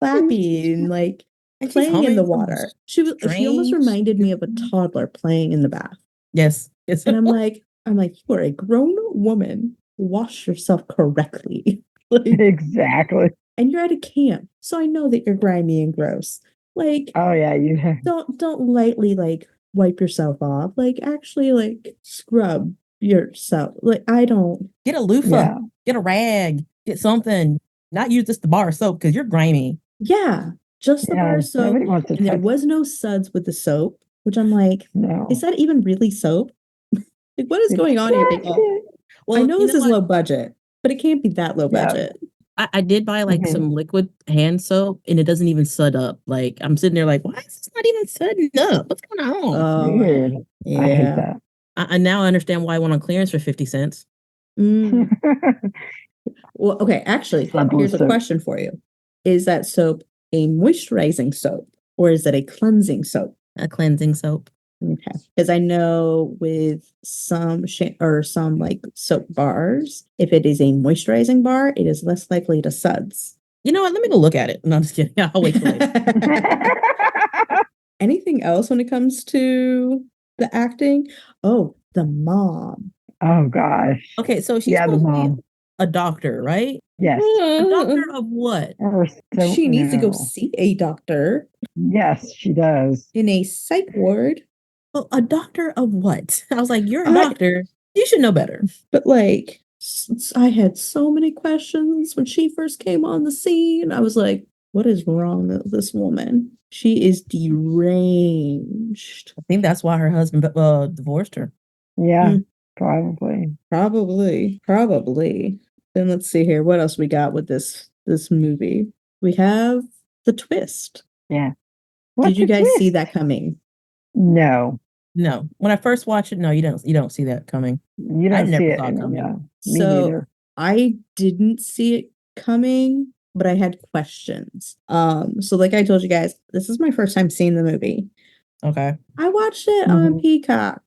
flappy and like and she's playing in the humming some water. She almost strange- reminded me of a toddler playing in the bath. Yes. Yes. And I'm like, you are a grown woman. Wash yourself correctly. Like, Exactly. and you're at a camp, so I know that you're grimy and gross. Like, Oh yeah, you have. don't lightly like wipe yourself off. Like, actually, like scrub yourself. Like, I don't. Get a loofah. Yeah. Get a rag. Get something. Not use just the bar of soap because you're grimy. Yeah, just the bar of soap. Nobody wants to And there touch. was no suds with the soap, which I'm like, No. is that even really soap? Like, what is going on here, people? Well, I know this is low budget, but it can't be that low Yeah. budget. I did buy like Mhm. some liquid hand soap and it doesn't even sud up. Like I'm sitting there like, why is this not even sudding up? What's going on? Oh, Weird. yeah. I hate that. I now understand why I went on clearance for 50 cents. Mm. Well, okay, actually, Bundle here's of a soap. question for you. Is that soap a moisturizing soap or is it a cleansing soap? A cleansing soap. Okay. Because I know with some some like soap bars, if it is a moisturizing bar, it is less likely to suds. You know what? Let me go look at it. No, I'm just kidding. I'll wait till later. Anything else when it comes to the acting? Oh, the mom. Oh gosh. Okay, so she's Yeah, the supposed to mom. be a doctor, right? Yes. A doctor of what? She needs to go No. see a doctor Yes, she does. in a psych ward. Well, a doctor of what? I was like, you're a I- doctor. You should know better. But like, I had so many questions when she first came on the scene. I was like, what is wrong with this woman? She is deranged. I think that's why her husband divorced her. Yeah, Mm. probably. Probably. Then let's see here. What else we got with this movie? We have the twist. Yeah. Did you guys see that coming? No. No. When I first watched it, no, you don't see that coming. You I don't never see it. saw it coming. Yeah, me So neither. I didn't see it coming, but I had questions. So like I told you guys, this is my first time seeing the movie. Okay. I watched it on Peacock,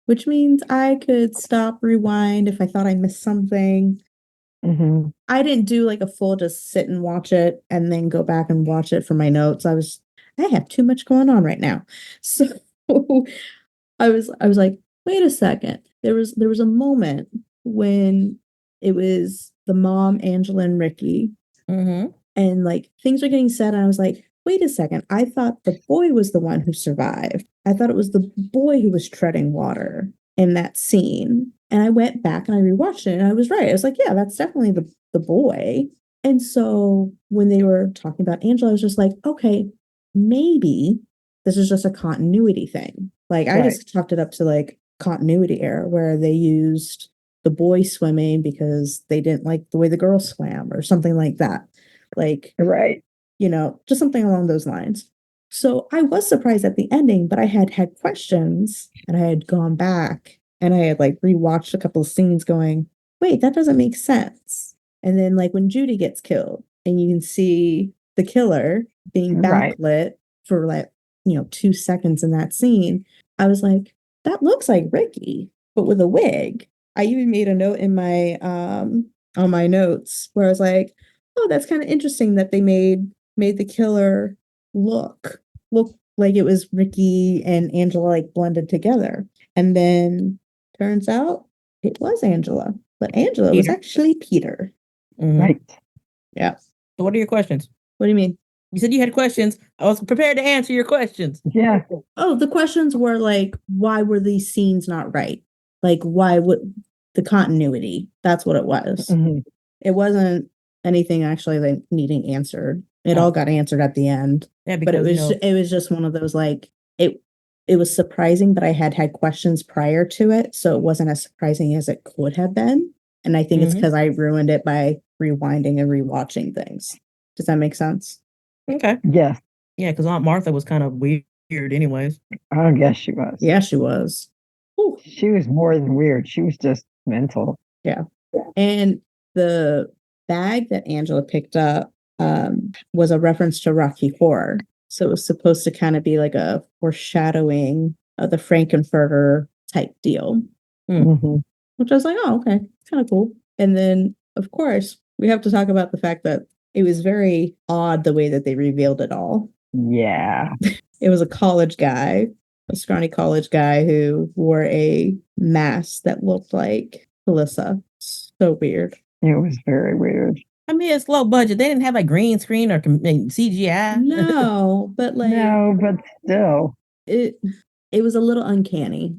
which means I could stop, rewind if I thought I missed something. I didn't do like a full just sit and watch it and then go back and watch it for my notes. I have too much going on right now. So I was like, wait a second. There was a moment when it was the mom, Angela and Ricky, and like things were getting said, and I was like, wait a second. I thought the boy was the one who survived. I thought it was the boy who was treading water in that scene. And I went back and I rewatched it, and I was right. I was like, yeah, that's definitely the boy. And so when they were talking about Angela, I was just like, okay, maybe this is just a continuity thing. Like I just chalked it up to like continuity error where they used the boy swimming because they didn't like the way the girl swam or something like that. Like, just something along those lines. So I was surprised at the ending, but I had questions, and I had gone back and I had like rewatched a couple of scenes going, wait, that doesn't make sense. And then like when Judy gets killed and you can see the killer being backlit for like, 2 seconds in that scene, I was like, that looks like Ricky, but with a wig. I even made a note in my on my notes where I was like, oh, that's kind of interesting that they made the killer look like it was Ricky and Angela like blended together. And then turns out it was Angela, but Angela was actually Peter. Right. Yeah. So what are your questions? What do you mean? You said you had questions. I was prepared to answer your questions. Yeah. Oh, the questions were like, why were these scenes not right? Like, why would the continuity? That's what it was. It wasn't anything actually like needing answered. It all got answered at the end. Yeah, but it was just one of those like it was surprising, but I had questions prior to it, so it wasn't as surprising as it could have been. And I think it's because I ruined it by rewinding and rewatching things. Does that make sense? Okay. Yes. Yeah, because Aunt Martha was kind of weird anyways. I guess she was. Yeah, she was. Ooh. She was more than weird. She was just mental. Yeah. And the bag that Angela picked up was a reference to Rocky Horror. So it was supposed to kind of be like a foreshadowing of the Frankenfurter type deal. Which I was like, oh, okay. It's kind of cool. And then, of course, we have to talk about the fact that it was very odd the way that they revealed it all. Yeah. It was a college guy, a scrawny college guy who wore a mask that looked like Melissa. So weird. It was very weird. I mean, it's low budget. They didn't have like green screen or CGI. No, but like but still, it was a little uncanny.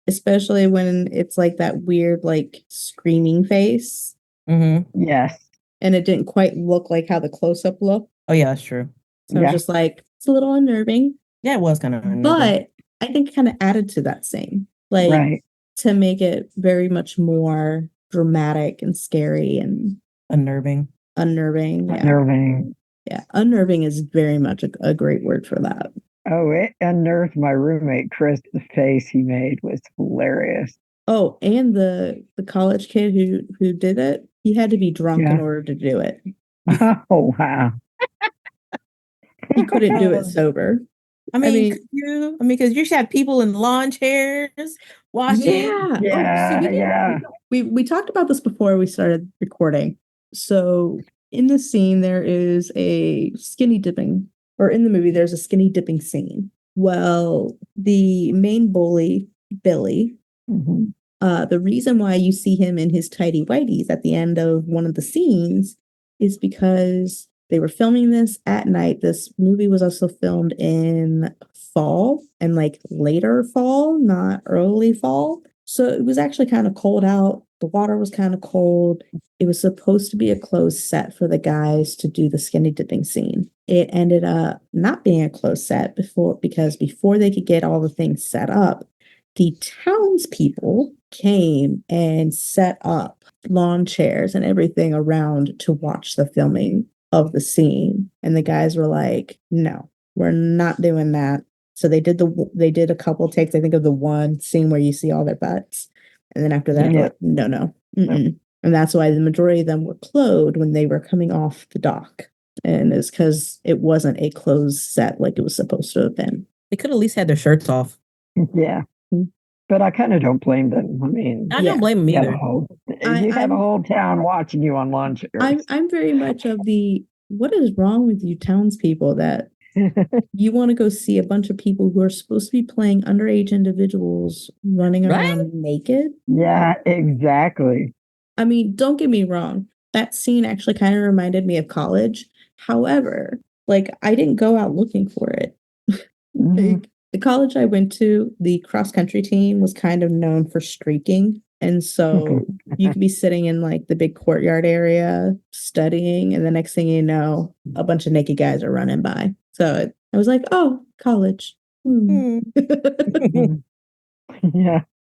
Especially when it's like that weird like screaming face. Yes. And it didn't quite look like how the close-up looked. Oh yeah, that's true. So I was just like, it's a little unnerving. Yeah, it was kind of unnerving. But I think it kind of added to that scene. Like to make it very much more dramatic and scary and unnerving. Yeah. Unnerving. Yeah. Unnerving is very much a great word for that. Oh, it unnerved my roommate, Chris. The face he made was hilarious. Oh, and the college kid who did it, he had to be drunk in order to do it. Oh, wow. He couldn't do it sober. I mean, because you should have people in lawn chairs watching. Yeah. We talked about this before we started recording. So in the scene, there is a skinny dipping, or in the movie, there's a skinny dipping scene. Well, the main bully, Billy, the reason why you see him in his tidy whities at the end of one of the scenes is because they were filming this at night. This movie was also filmed in fall and like later fall, not early fall. So it was actually kind of cold out. The water was kind of cold. It was supposed to be a closed set for the guys to do the skinny dipping scene. It ended up not being a closed set because before they could get all the things set up, the townspeople came and set up lawn chairs and everything around to watch the filming of the scene. And the guys were like, no, we're not doing that. So they did a couple takes, I think, of the one scene where you see all their butts. And then after that, Yeah. like, no. And that's why the majority of them were clothed when they were coming off the dock. And it's because it wasn't a closed set like it was supposed to have been. They could at least had their shirts off. Yeah. But I kind of don't blame them. I mean, I don't blame them you have either. a whole town watching you on lawn chairs. I'm very much of the, what is wrong with you townspeople that you want to go see a bunch of people who are supposed to be playing underage individuals running around naked? Yeah, exactly. I mean, don't get me wrong. That scene actually kind of reminded me of college. However, like, I didn't go out looking for it. Like, the college I went to, the cross country team was kind of known for streaking. And so you could be sitting in like the big courtyard area studying, and the next thing you know, a bunch of naked guys are running by. So I was like, oh, college. Yeah.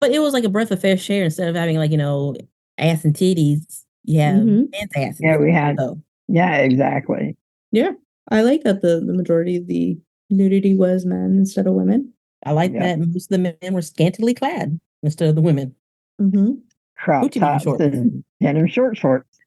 But it was like a breath of fresh air. Instead of having like, ass and titties, you have men's asses. Yeah, we had. So. Yeah, exactly. Yeah. I like that the majority of the nudity was men instead of women. I like that most of the men were scantily clad instead of the women. Crop tops and denim shorts.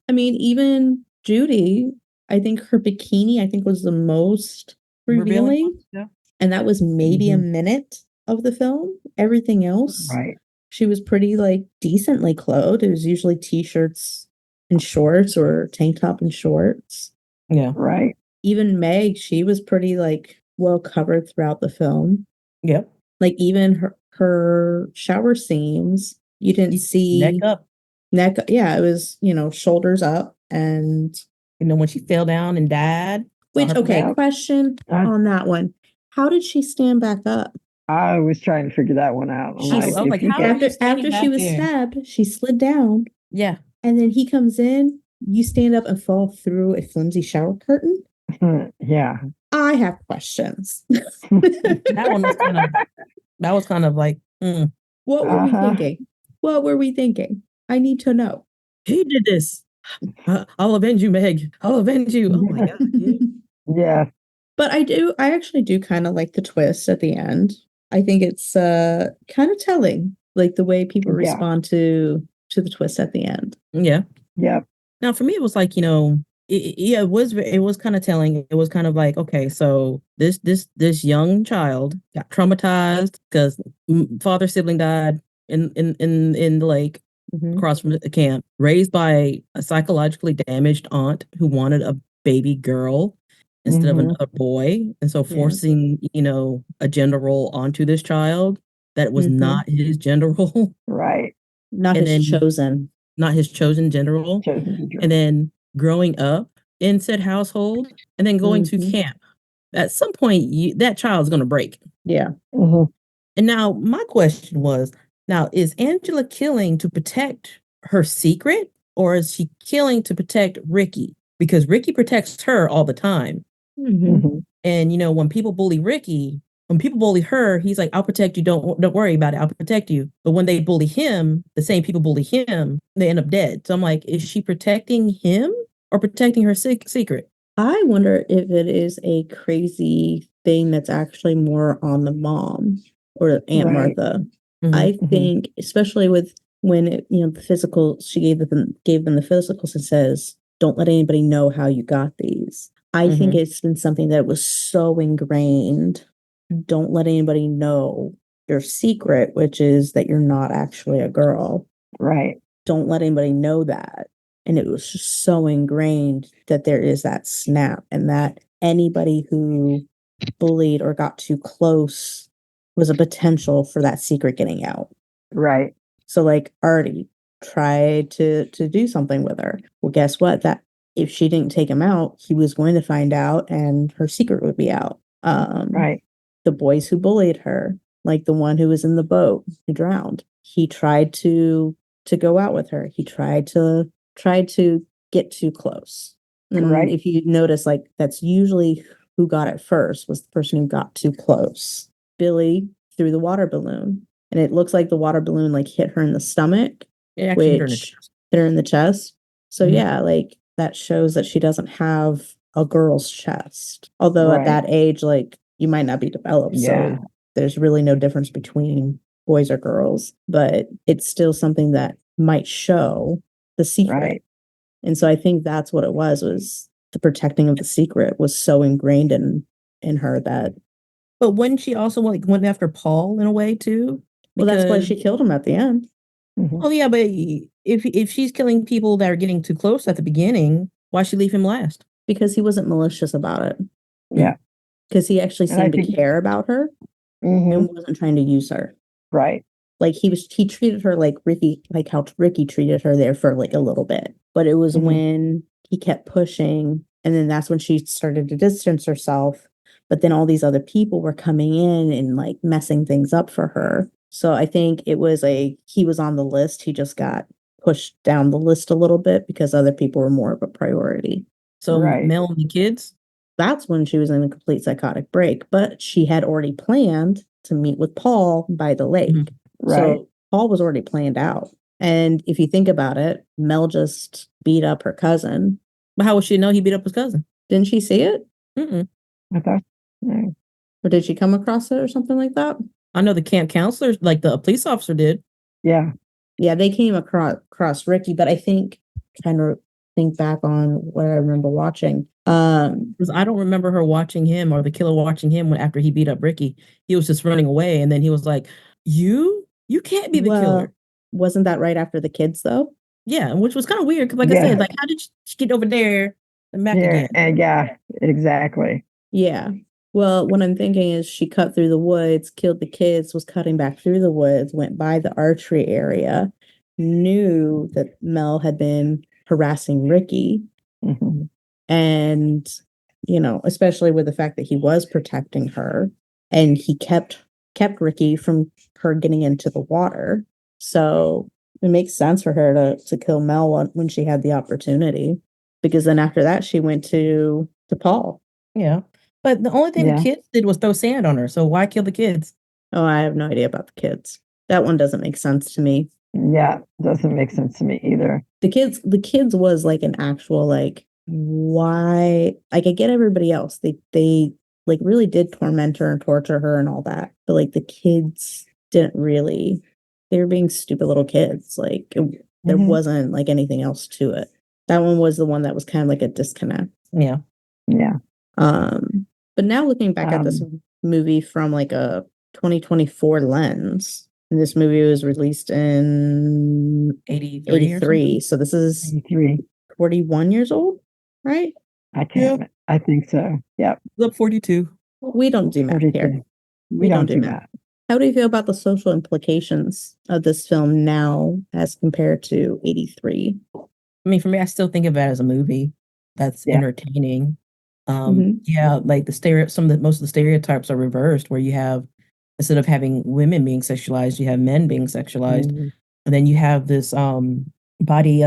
I mean, even Judy, I think her bikini, was the most revealing. Yeah. And that was maybe a minute of the film. Everything else, right? She was pretty like decently clothed. It was usually t-shirts and shorts or tank top and shorts. Yeah. Right. Even Meg, she was pretty like well covered throughout the film. Yep. Like even her shower scenes, you didn't see neck up. Yeah, it was, shoulders up. And when she fell down and died. Question on that one. How did she stand back up? I was trying to figure that one out. After she was stabbed, she slid down. Yeah. And then he comes in, you stand up and fall through a flimsy shower curtain. Yeah. I have questions. That was kind of like, What were we thinking? What were we thinking? I need to know. He did this. I'll avenge you, Meg. I'll avenge you. Oh my God. Yeah. But I actually do kind of like the twist at the end. I think it's kind of telling, like the way people respond to the twist at the end. Yeah. Yeah. Now for me, it was like, it was kind of telling. It was kind of like, okay, so this young child got traumatized because father sibling died in the lake across from the camp, raised by a psychologically damaged aunt who wanted a baby girl instead of another boy, and so forcing a gender role onto this child that was not his gender role, right? Not his chosen gender role, and then growing up in said household, and then going to camp. At some point, that child's going to break. Yeah. And now my question was, now is Angela killing to protect her secret, or is she killing to protect Ricky? Because Ricky protects her all the time. And when people bully Ricky, when people bully her, he's like, I'll protect you. Don't worry about it. I'll protect you. But when they bully him, the same people bully him, they end up dead. So I'm like, is she protecting him or protecting her secret? I wonder if it is a crazy thing that's actually more on the mom or Aunt Martha. I think, especially with when the physical, she gave them the physicals and says, don't let anybody know how you got these. I think it's been something that was so ingrained. Don't let anybody know your secret, which is that you're not actually a girl. Right. Don't let anybody know that. And it was just so ingrained that there is that snap, and that anybody who bullied or got too close was a potential for that secret getting out. Right. So like Artie tried to do something with her. Well, guess what? That if she didn't take him out, he was going to find out and her secret would be out. Right. The boys who bullied her, like the one who was in the boat who drowned. he tried to go out with her. He tried to get too close. And Right. if you notice, like that's usually who got it first was the person who got too close. Billy threw the water balloon, and it looks like the water balloon like hit her in the stomach, It actually hit her in the which chest. hit her in the chest. So Mhm. yeah, like that shows that she doesn't have a girl's chest. Although at Right. that age, like you might not be developed, Yeah. so there's really no difference between boys or girls, but it's still something that might show the secret. Right. And so I think that's what it was the protecting of the secret was so ingrained in her that But wouldn't she also like went after Paul in a way too? well, that's why Because she killed him at the end. Mhm. oh yeah, but if she's killing people that are getting too close at the beginning, why she leave him last? Because he wasn't malicious about it. Yeah. Because he actually And I seemed to think care about her Mhm. and wasn't trying to use her. Right. Like he treated her like how Ricky treated her there for like a little bit. But it was Mhm. when he kept pushing, and then that's when she started to distance herself. But then all these other people were coming in and like messing things up for her. So I think it was he was on the list. He just got pushed down the list a little bit because other people were more of a priority. So Right. Mel and the kids. That's when she was in a complete psychotic break, but she had already planned to meet with Paul by the lake. Mhm. Right. So Paul was already planned out. And if you think about it, Mel just beat up her cousin. But how would she know he beat up his cousin? Didn't she see it? Mm-mm. I thought no. Or did she come across it or something like that? I know the camp counselors, like the police officer, did. Yeah. Yeah, they came across Ricky, but I think trying to think back on what I remember watching. Because I don't remember her watching him or the killer watching him when after he beat up Ricky. He was just running away, and then he was like, You can't be the killer." Wasn't that right after the kids though? Yeah, which was kind of weird because, like I Yeah. said, like how did she get over there and back Yeah. again? And yeah, exactly. Yeah. Well, what I'm thinking is she cut through the woods, killed the kids, was cutting back through the woods, went by the archery area, knew that Mel had been harassing Ricky. Mhm. And, especially with the fact that he was protecting her and he kept Ricky from her getting into the water. So it makes sense for her to kill Mel when she had the opportunity. Because then after that she went to Paul. Yeah. But the only thing the Yeah. kids did was throw sand on her. So why kill the kids? Oh, I have no idea about the kids. That one doesn't make sense to me. Yeah. Doesn't make sense to me either. The kids was like an actual like why like I get everybody else. They like really did torment her and torture her and all that. But like the kids didn't really they were being stupid little kids. Like there Mhm. wasn't like anything else to it. That one was the one that was kind of like a disconnect. Yeah. Yeah. But now looking back at this movie from like a 2024 lens, and this movie was released in 83 or 83. So this is 83. 41 years old, right? I can't. I think so. Yep. Up 42. We don't do math here. 42. We don't do math. How do you feel about the social implications of this film now as compared to 83? I mean, for me, I still think of it as a movie that's Yeah. entertaining. Mhm. Yeah, like most of the stereotypes are reversed, where you have instead of having women being sexualized, you have men being sexualized, Mhm. and then you have this body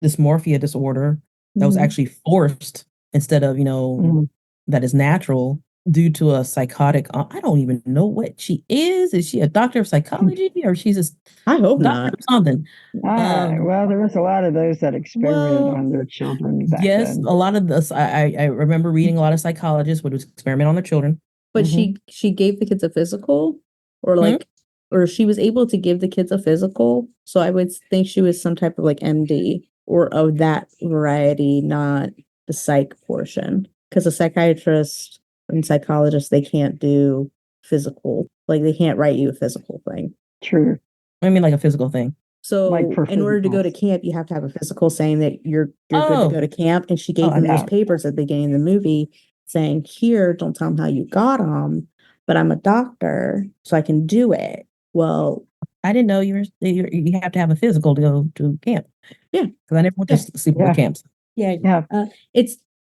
dysmorphia disorder that was Mhm. actually forced instead of Mhm. that is natural due to a psychotic. I don't even know what she is. Is she a doctor of psychology or she's a I hope doctor not. of something? Well, there was a lot of those that experimented Well, on their children back Yes, then. a lot of this. I remember reading a lot of psychologists would experiment on their children. but Mhm. she gave the kids a physical or Hmm? like or she was able to give the kids a physical. So I would think she was some type of like MD or of that variety, not the psych portion. Because a psychiatrist and psychologist, they can't do physical, like they can't write you a physical thing. True. I mean, like a physical thing. Like So for in order to go to physicals. camp, you have to have a physical saying that you're good to Oh, go to camp. And she oh, gave I them those Yeah. papers at the beginning of the movie saying, "Here, don't tell them how you got them, but I'm a doctor, so I can do it." Well, I didn't know you have to have a physical to go to camp. Yeah. Because I never went to Yeah. sleepaway Yeah. camps. yeah, Yeah.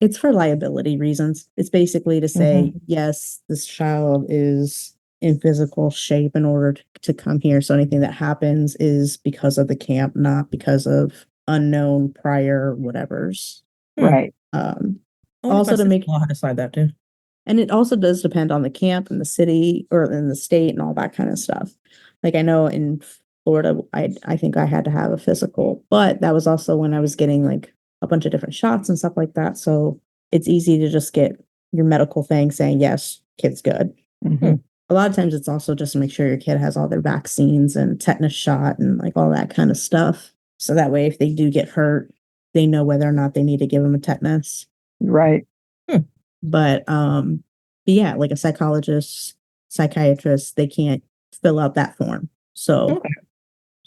it's for liability reasons. It's basically to say, Mhm. yes, this child is in physical shape in order to come here. So anything that happens is because of the camp, not because of unknown prior whatevers. Right. Also to make I'll decide that too. and it also does depend on the camp and the city or in the state and all that kind of stuff. Like I know in Florida, I think I had to have a physical, but that was also when I was getting like a bunch of different shots and stuff like that. So it's easy to just get your medical thing saying, yes, kid's good. Mm-hmm. A lot of times it's also just to make sure your kid has all their vaccines and tetanus shot and like all that kind of stuff. So that way, if they do get hurt, they know whether or not they need to give them a tetanus. Right. But yeah, like a psychologist, psychiatrist, they can't fill out that form. So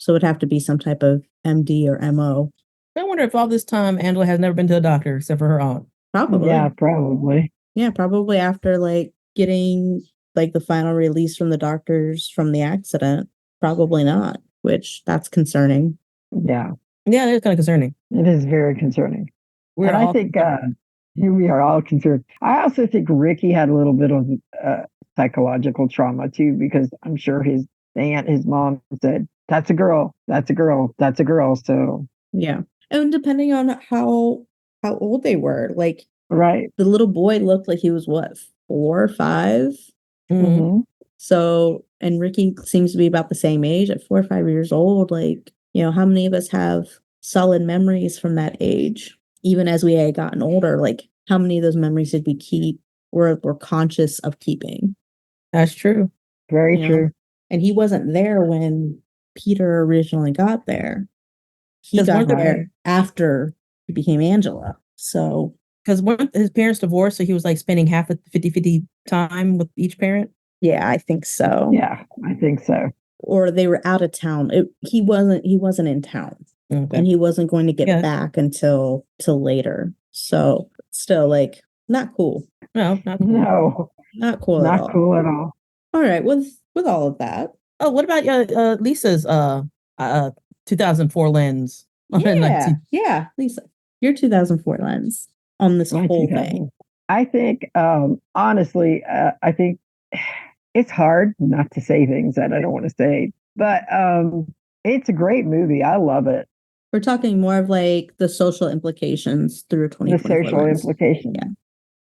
it'd have to be some type of MD or MO. I wonder if all this time Angela has never been to a doctor except for her aunt. Probably. Yeah, probably. Yeah, probably after like getting like the final release from the doctors from the accident. Probably not, which that's concerning. Yeah. Yeah, that's kind of concerning. It is very concerning. We're I think we are all concerned. I also think Ricky had a little bit of psychological trauma too, because I'm sure his aunt, his mom said, "That's a girl. That's a girl. That's a girl." So yeah, and depending on how old they were, like right, the little boy looked like he was what 4 or 5. Mm-hmm. So, and Ricky seems to be about the same age at 4 or 5 years old. Like, how many of us have solid memories from that age? Even as we had gotten older, like how many of those memories did we keep or were conscious of keeping? That's true. Very true. And he wasn't there when Peter originally got there. He got there after he became Angela. So, because weren't his parents divorced, so he was like spending half of 50-50 time with each parent? Yeah, I think so. Yeah, I think so. Or they were out of town. He wasn't in town. Okay. And he wasn't going to get back until later. So still like not cool. No, not cool. No. Not cool not at all. Cool at all. All right, with all of that. Oh, what about Lisa's 2004 lens? Yeah, Lisa. Your 2004 lens on this whole thing. I think honestly, I think it's hard not to say things that I don't want to say, but it's a great movie. I love it. We're talking more of like the social implications through 2024 The social implications.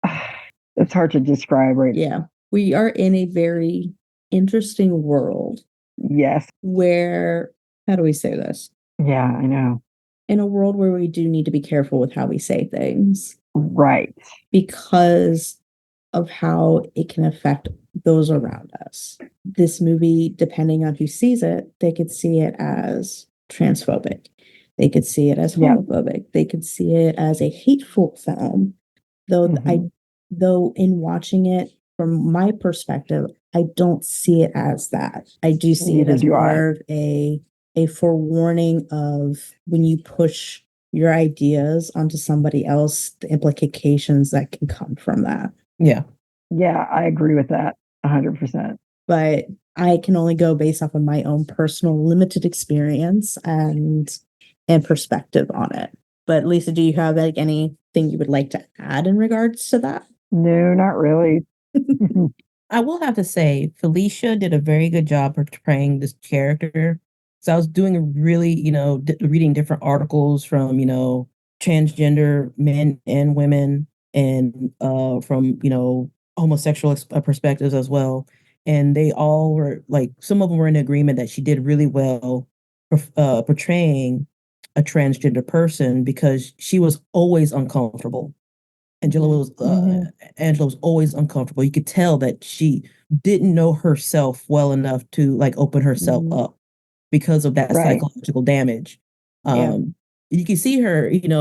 Yeah. It's hard to describe right now. Yeah. We are in a very interesting world. Yes. Where, how do we say this? Yeah, I know. In a world where we do need to be careful with how we say things. Right. Because of how it can affect those around us. This movie, depending on who sees it, they could see it as transphobic. They could see it as homophobic. They could see it as a hateful film. Though in watching it from my perspective, I don't see it as that. I do see it as more of a forewarning of when you push your ideas onto somebody else, the implications that can come from that. Yeah. Yeah, I agree with that 100%. But I can only go based off of my own personal limited experience and perspective on it. But Lisa, do you have like anything you would like to add in regards to that? No, not really. I will have to say, Felicia did a very good job portraying this character. So I was doing really, reading different articles from, transgender men and women and from, homosexual perspectives as well. And they all were like, some of them were in agreement that she did really well portraying a transgender person because she was always uncomfortable. Angela was always uncomfortable. You could tell that she didn't know herself well enough to like open herself up because of that psychological damage. You can see her, in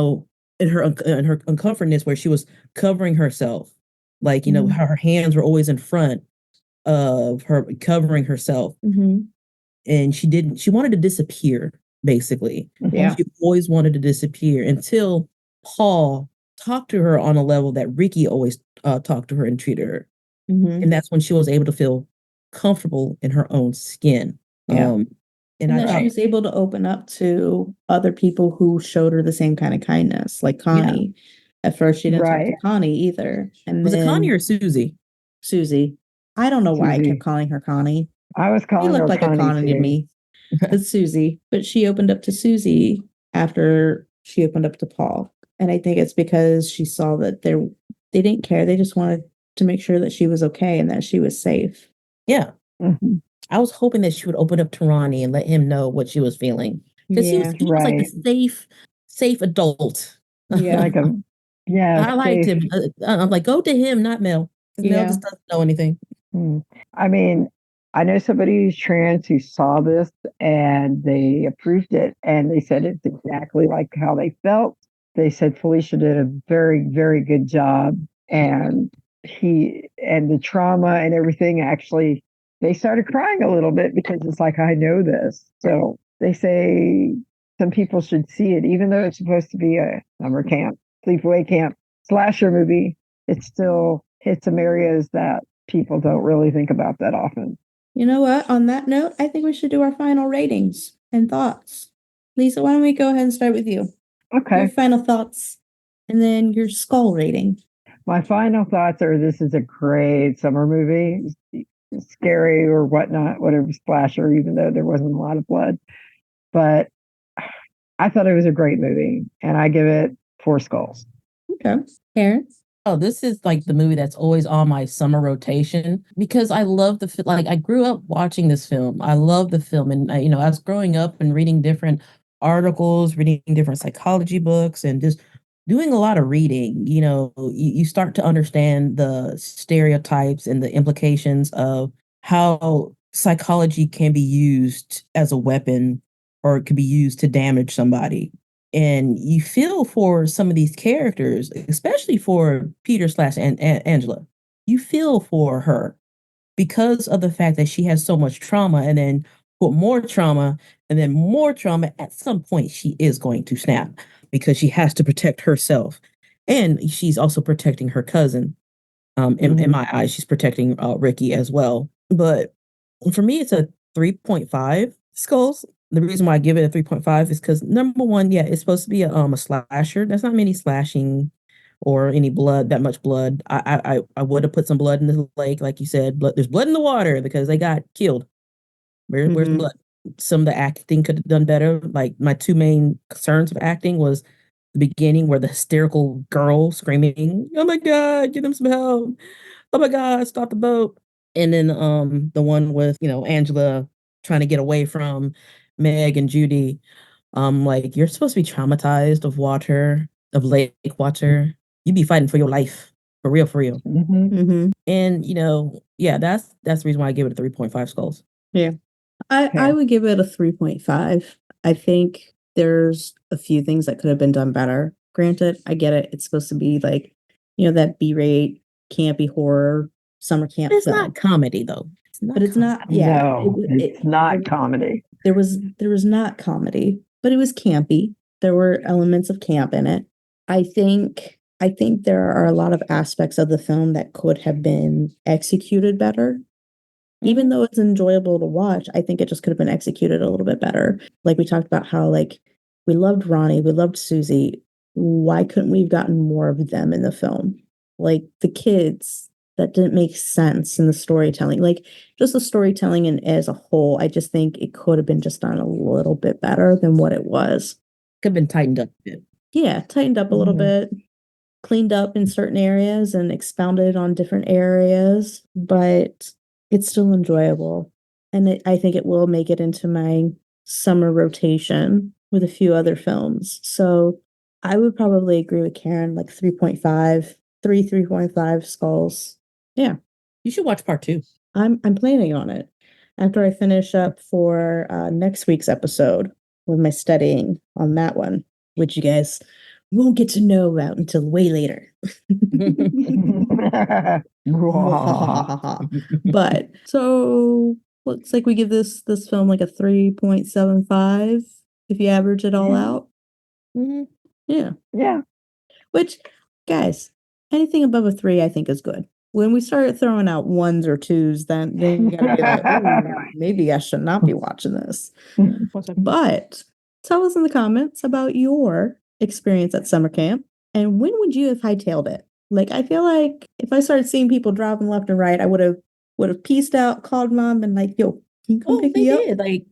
her uncomfortness where she was covering herself, like her hands were always in front of her, covering herself, and she wanted to disappear. Basically, she always wanted to disappear until Paul talked to her on a level that Ricky always talked to her and treated her. And that's when she was able to feel comfortable in her own skin. And then she was able to open up to other people who showed her the same kind of kindness, like Connie. At first, she didn't talk to Connie either. And was it Connie or Susie? Susie. I don't know why I kept Susie. calling her Connie. I was She calling looked her like a Connie Connie to too. me. It's Susie, but she opened up to Susie after she opened up to Paul. And I think it's because she saw that they didn't care. They just wanted to make sure that she was okay and that she was safe. Yeah. Mhm. I was hoping that she would open up to Ronnie and let him know what she was feeling. Because Yeah. he was like the Right. safe adult. Yeah. Like a, yeah, I liked safe. him. I'm like, go to him, not Mel. Because Mel Yeah. just doesn't know anything. Hmm. I mean, I know somebody who's trans who saw this and they approved it and they said it's exactly like how they felt. They said Felicia did a very, very good job. And the trauma and everything actually, they started crying a little bit because it's like, I know this. So they say some people should see it, even though it's supposed to be a summer camp, sleepaway camp, slasher movie. It still hits some areas that people don't really think about that often. You know what? On that note, I think we should do our final ratings and thoughts. Lisa, why don't we go ahead and start with you? Your Okay. final thoughts and then your skull rating. My final thoughts are this is a great summer movie. Scary or whatnot, whatever splasher, even though there wasn't a lot of blood. But I thought it was a great movie and I give it 4 skulls. Okay. Karen? Oh, this is like the movie that's always on my summer rotation because I love like I grew up watching this film. I love the film, and I was growing up and reading different articles, reading different psychology books, and just doing a lot of reading. You start to understand the stereotypes and the implications of how psychology can be used as a weapon or it could be used to damage somebody, and you feel for some of these characters, especially for Peter slash Angela. You feel for her because of the fact that she has so much trauma, and then put more trauma, and then more trauma. At some point, she is going to snap because she has to protect herself, and she's also protecting her cousin. In my eyes, she's protecting Ricky as well. But for me, it's a 3.5 skulls. The reason why I give it a 3.5 is because number one, yeah, it's supposed to be a slasher. There's not many slashing or any blood, that much blood. I would have put some blood in the lake, like you said. There's blood in the water because they got killed. Where's the blood? Some of the acting could have done better. Like my two main concerns of acting was the beginning where the hysterical girl screaming, "Oh my God, give them some help. Oh my God, stop the boat." And then the one with, Angela trying to get away from Meg and Judy. Like you're supposed to be traumatized of water, of lake water. You'd be fighting for your life. For real, for real. Mm-hmm. And yeah, that's the reason why I give it a 3.5 skulls. Yeah. I Okay. would give it a 3.5. I think there's a few things that could have been done better. Granted, I get it. It's supposed to be like, that B-rate, campy horror summer camp It's film. not comedy though. It's not But it's comedy. not, yeah. No, it's not comedy. There was not comedy, but it was campy. There were elements of camp in it. I think there are a lot of aspects of the film that could have been executed better. Even though it's enjoyable to watch, I think it just could have been executed a little bit better. Like we talked about how like we loved Ronnie, we loved Susie. Why couldn't we have gotten more of them in the film? Like the kids, that didn't make sense in the storytelling. Like just the storytelling and as a whole, I just think it could have been just done a little bit better than what it was. Could have been tightened up a bit. Yeah, tightened up a little bit, cleaned up in certain areas and expounded on different areas, but it's still enjoyable. And I think it will make it into my summer rotation with a few other films. So I would probably agree with Karen, like 3.5, 3.5 skulls. Yeah. You should watch part 2. I'm planning on it after I finish up for next week's episode with my studying on that one, which you guys won't get to know about until way later. But so looks like we give this film like a 3.75 if you average it all out. Yeah. Yeah. Which, guys, anything above a 3 I think is good. When we start throwing out 1s or 2s, then you gotta be like, "Ooh, maybe I should not be watching this." But tell us in the comments about your experience at summer camp and when would you have hightailed it? Like, I feel like if I started seeing people dropping left and right, I would have would have pieced out, called mom, and like, yo, can you come pick they me up? did. Like,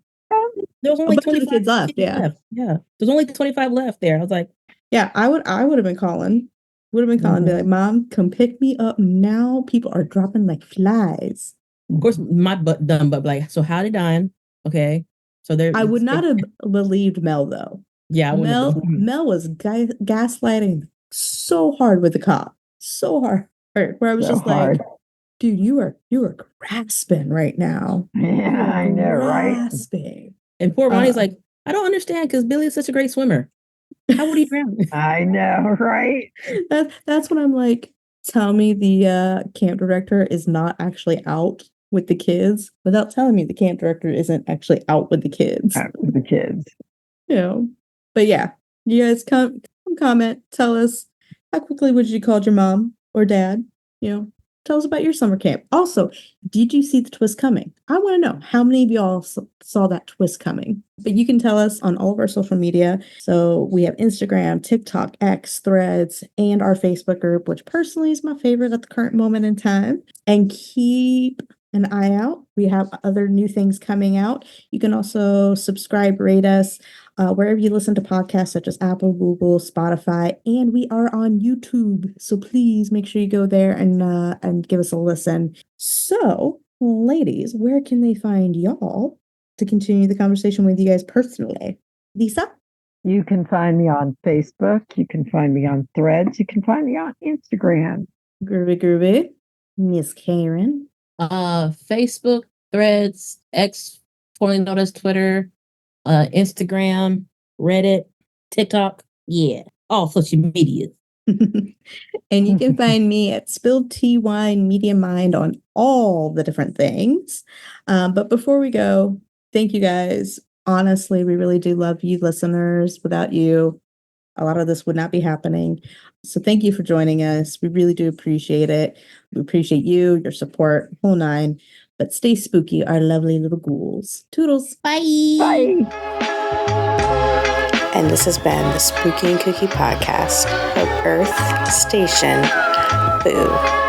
there was only bunch of the 25 kids left. Yeah. left. Yeah. There's only 25 left there. I was like, Yeah, I would have been calling. Would have been calling, be like, Mom, come pick me up now. People are dropping like flies. of course, my butt done, but like, so how they dying? Okay. So there I would not have believed Mel though. Yeah, I wouldn't have believed. Mel was gaslighting so hard with the cop. So hard. Where I was just like, dude, you are grasping right now. Yeah, I know, right? Grasping. And poor Ronnie's like, I don't understand because Billy is such a great swimmer. How would he drown? I know, right? That's when I'm like, tell me the camp director is not actually out with the kids without telling me the camp director isn't actually out with the kids. Out with the kids. You know. But yeah, you guys come comment, tell us how quickly would you call your mom or dad? You know, tell us about your summer camp. Also, did you see the twist coming? I want to know how many of y'all saw that twist coming. But you can tell us on all of our social media. So we have Instagram, TikTok, X, Threads, and our Facebook group, which personally is my favorite at the current moment in time. And keep an eye out. We have other new things coming out. You can also subscribe, rate us wherever you listen to podcasts such as Apple, Google, Spotify, and we are on YouTube. So please make sure you go there and give us a listen. So, ladies, where can they find y'all to continue the conversation with you guys personally? Lisa? You can find me on Facebook. You can find me on Threads. You can find me on Instagram. Groovy. Miss Karen? Facebook, Threads, X, formerly known as Twitter, Instagram, Reddit, TikTok. Yeah, all social media. And you can find me at Spilled Tea Wine Media Mind on all the different things. But before we go, thank you guys. Honestly, we really do love you listeners. Without you, a lot of this would not be happening. So thank you for joining us. We really do appreciate it. We appreciate you, your support, whole nine. But stay spooky, our lovely little ghouls. Toodles. Bye. Bye. And this has been the Spooky and Kooky Podcast of Earth Station. Boo.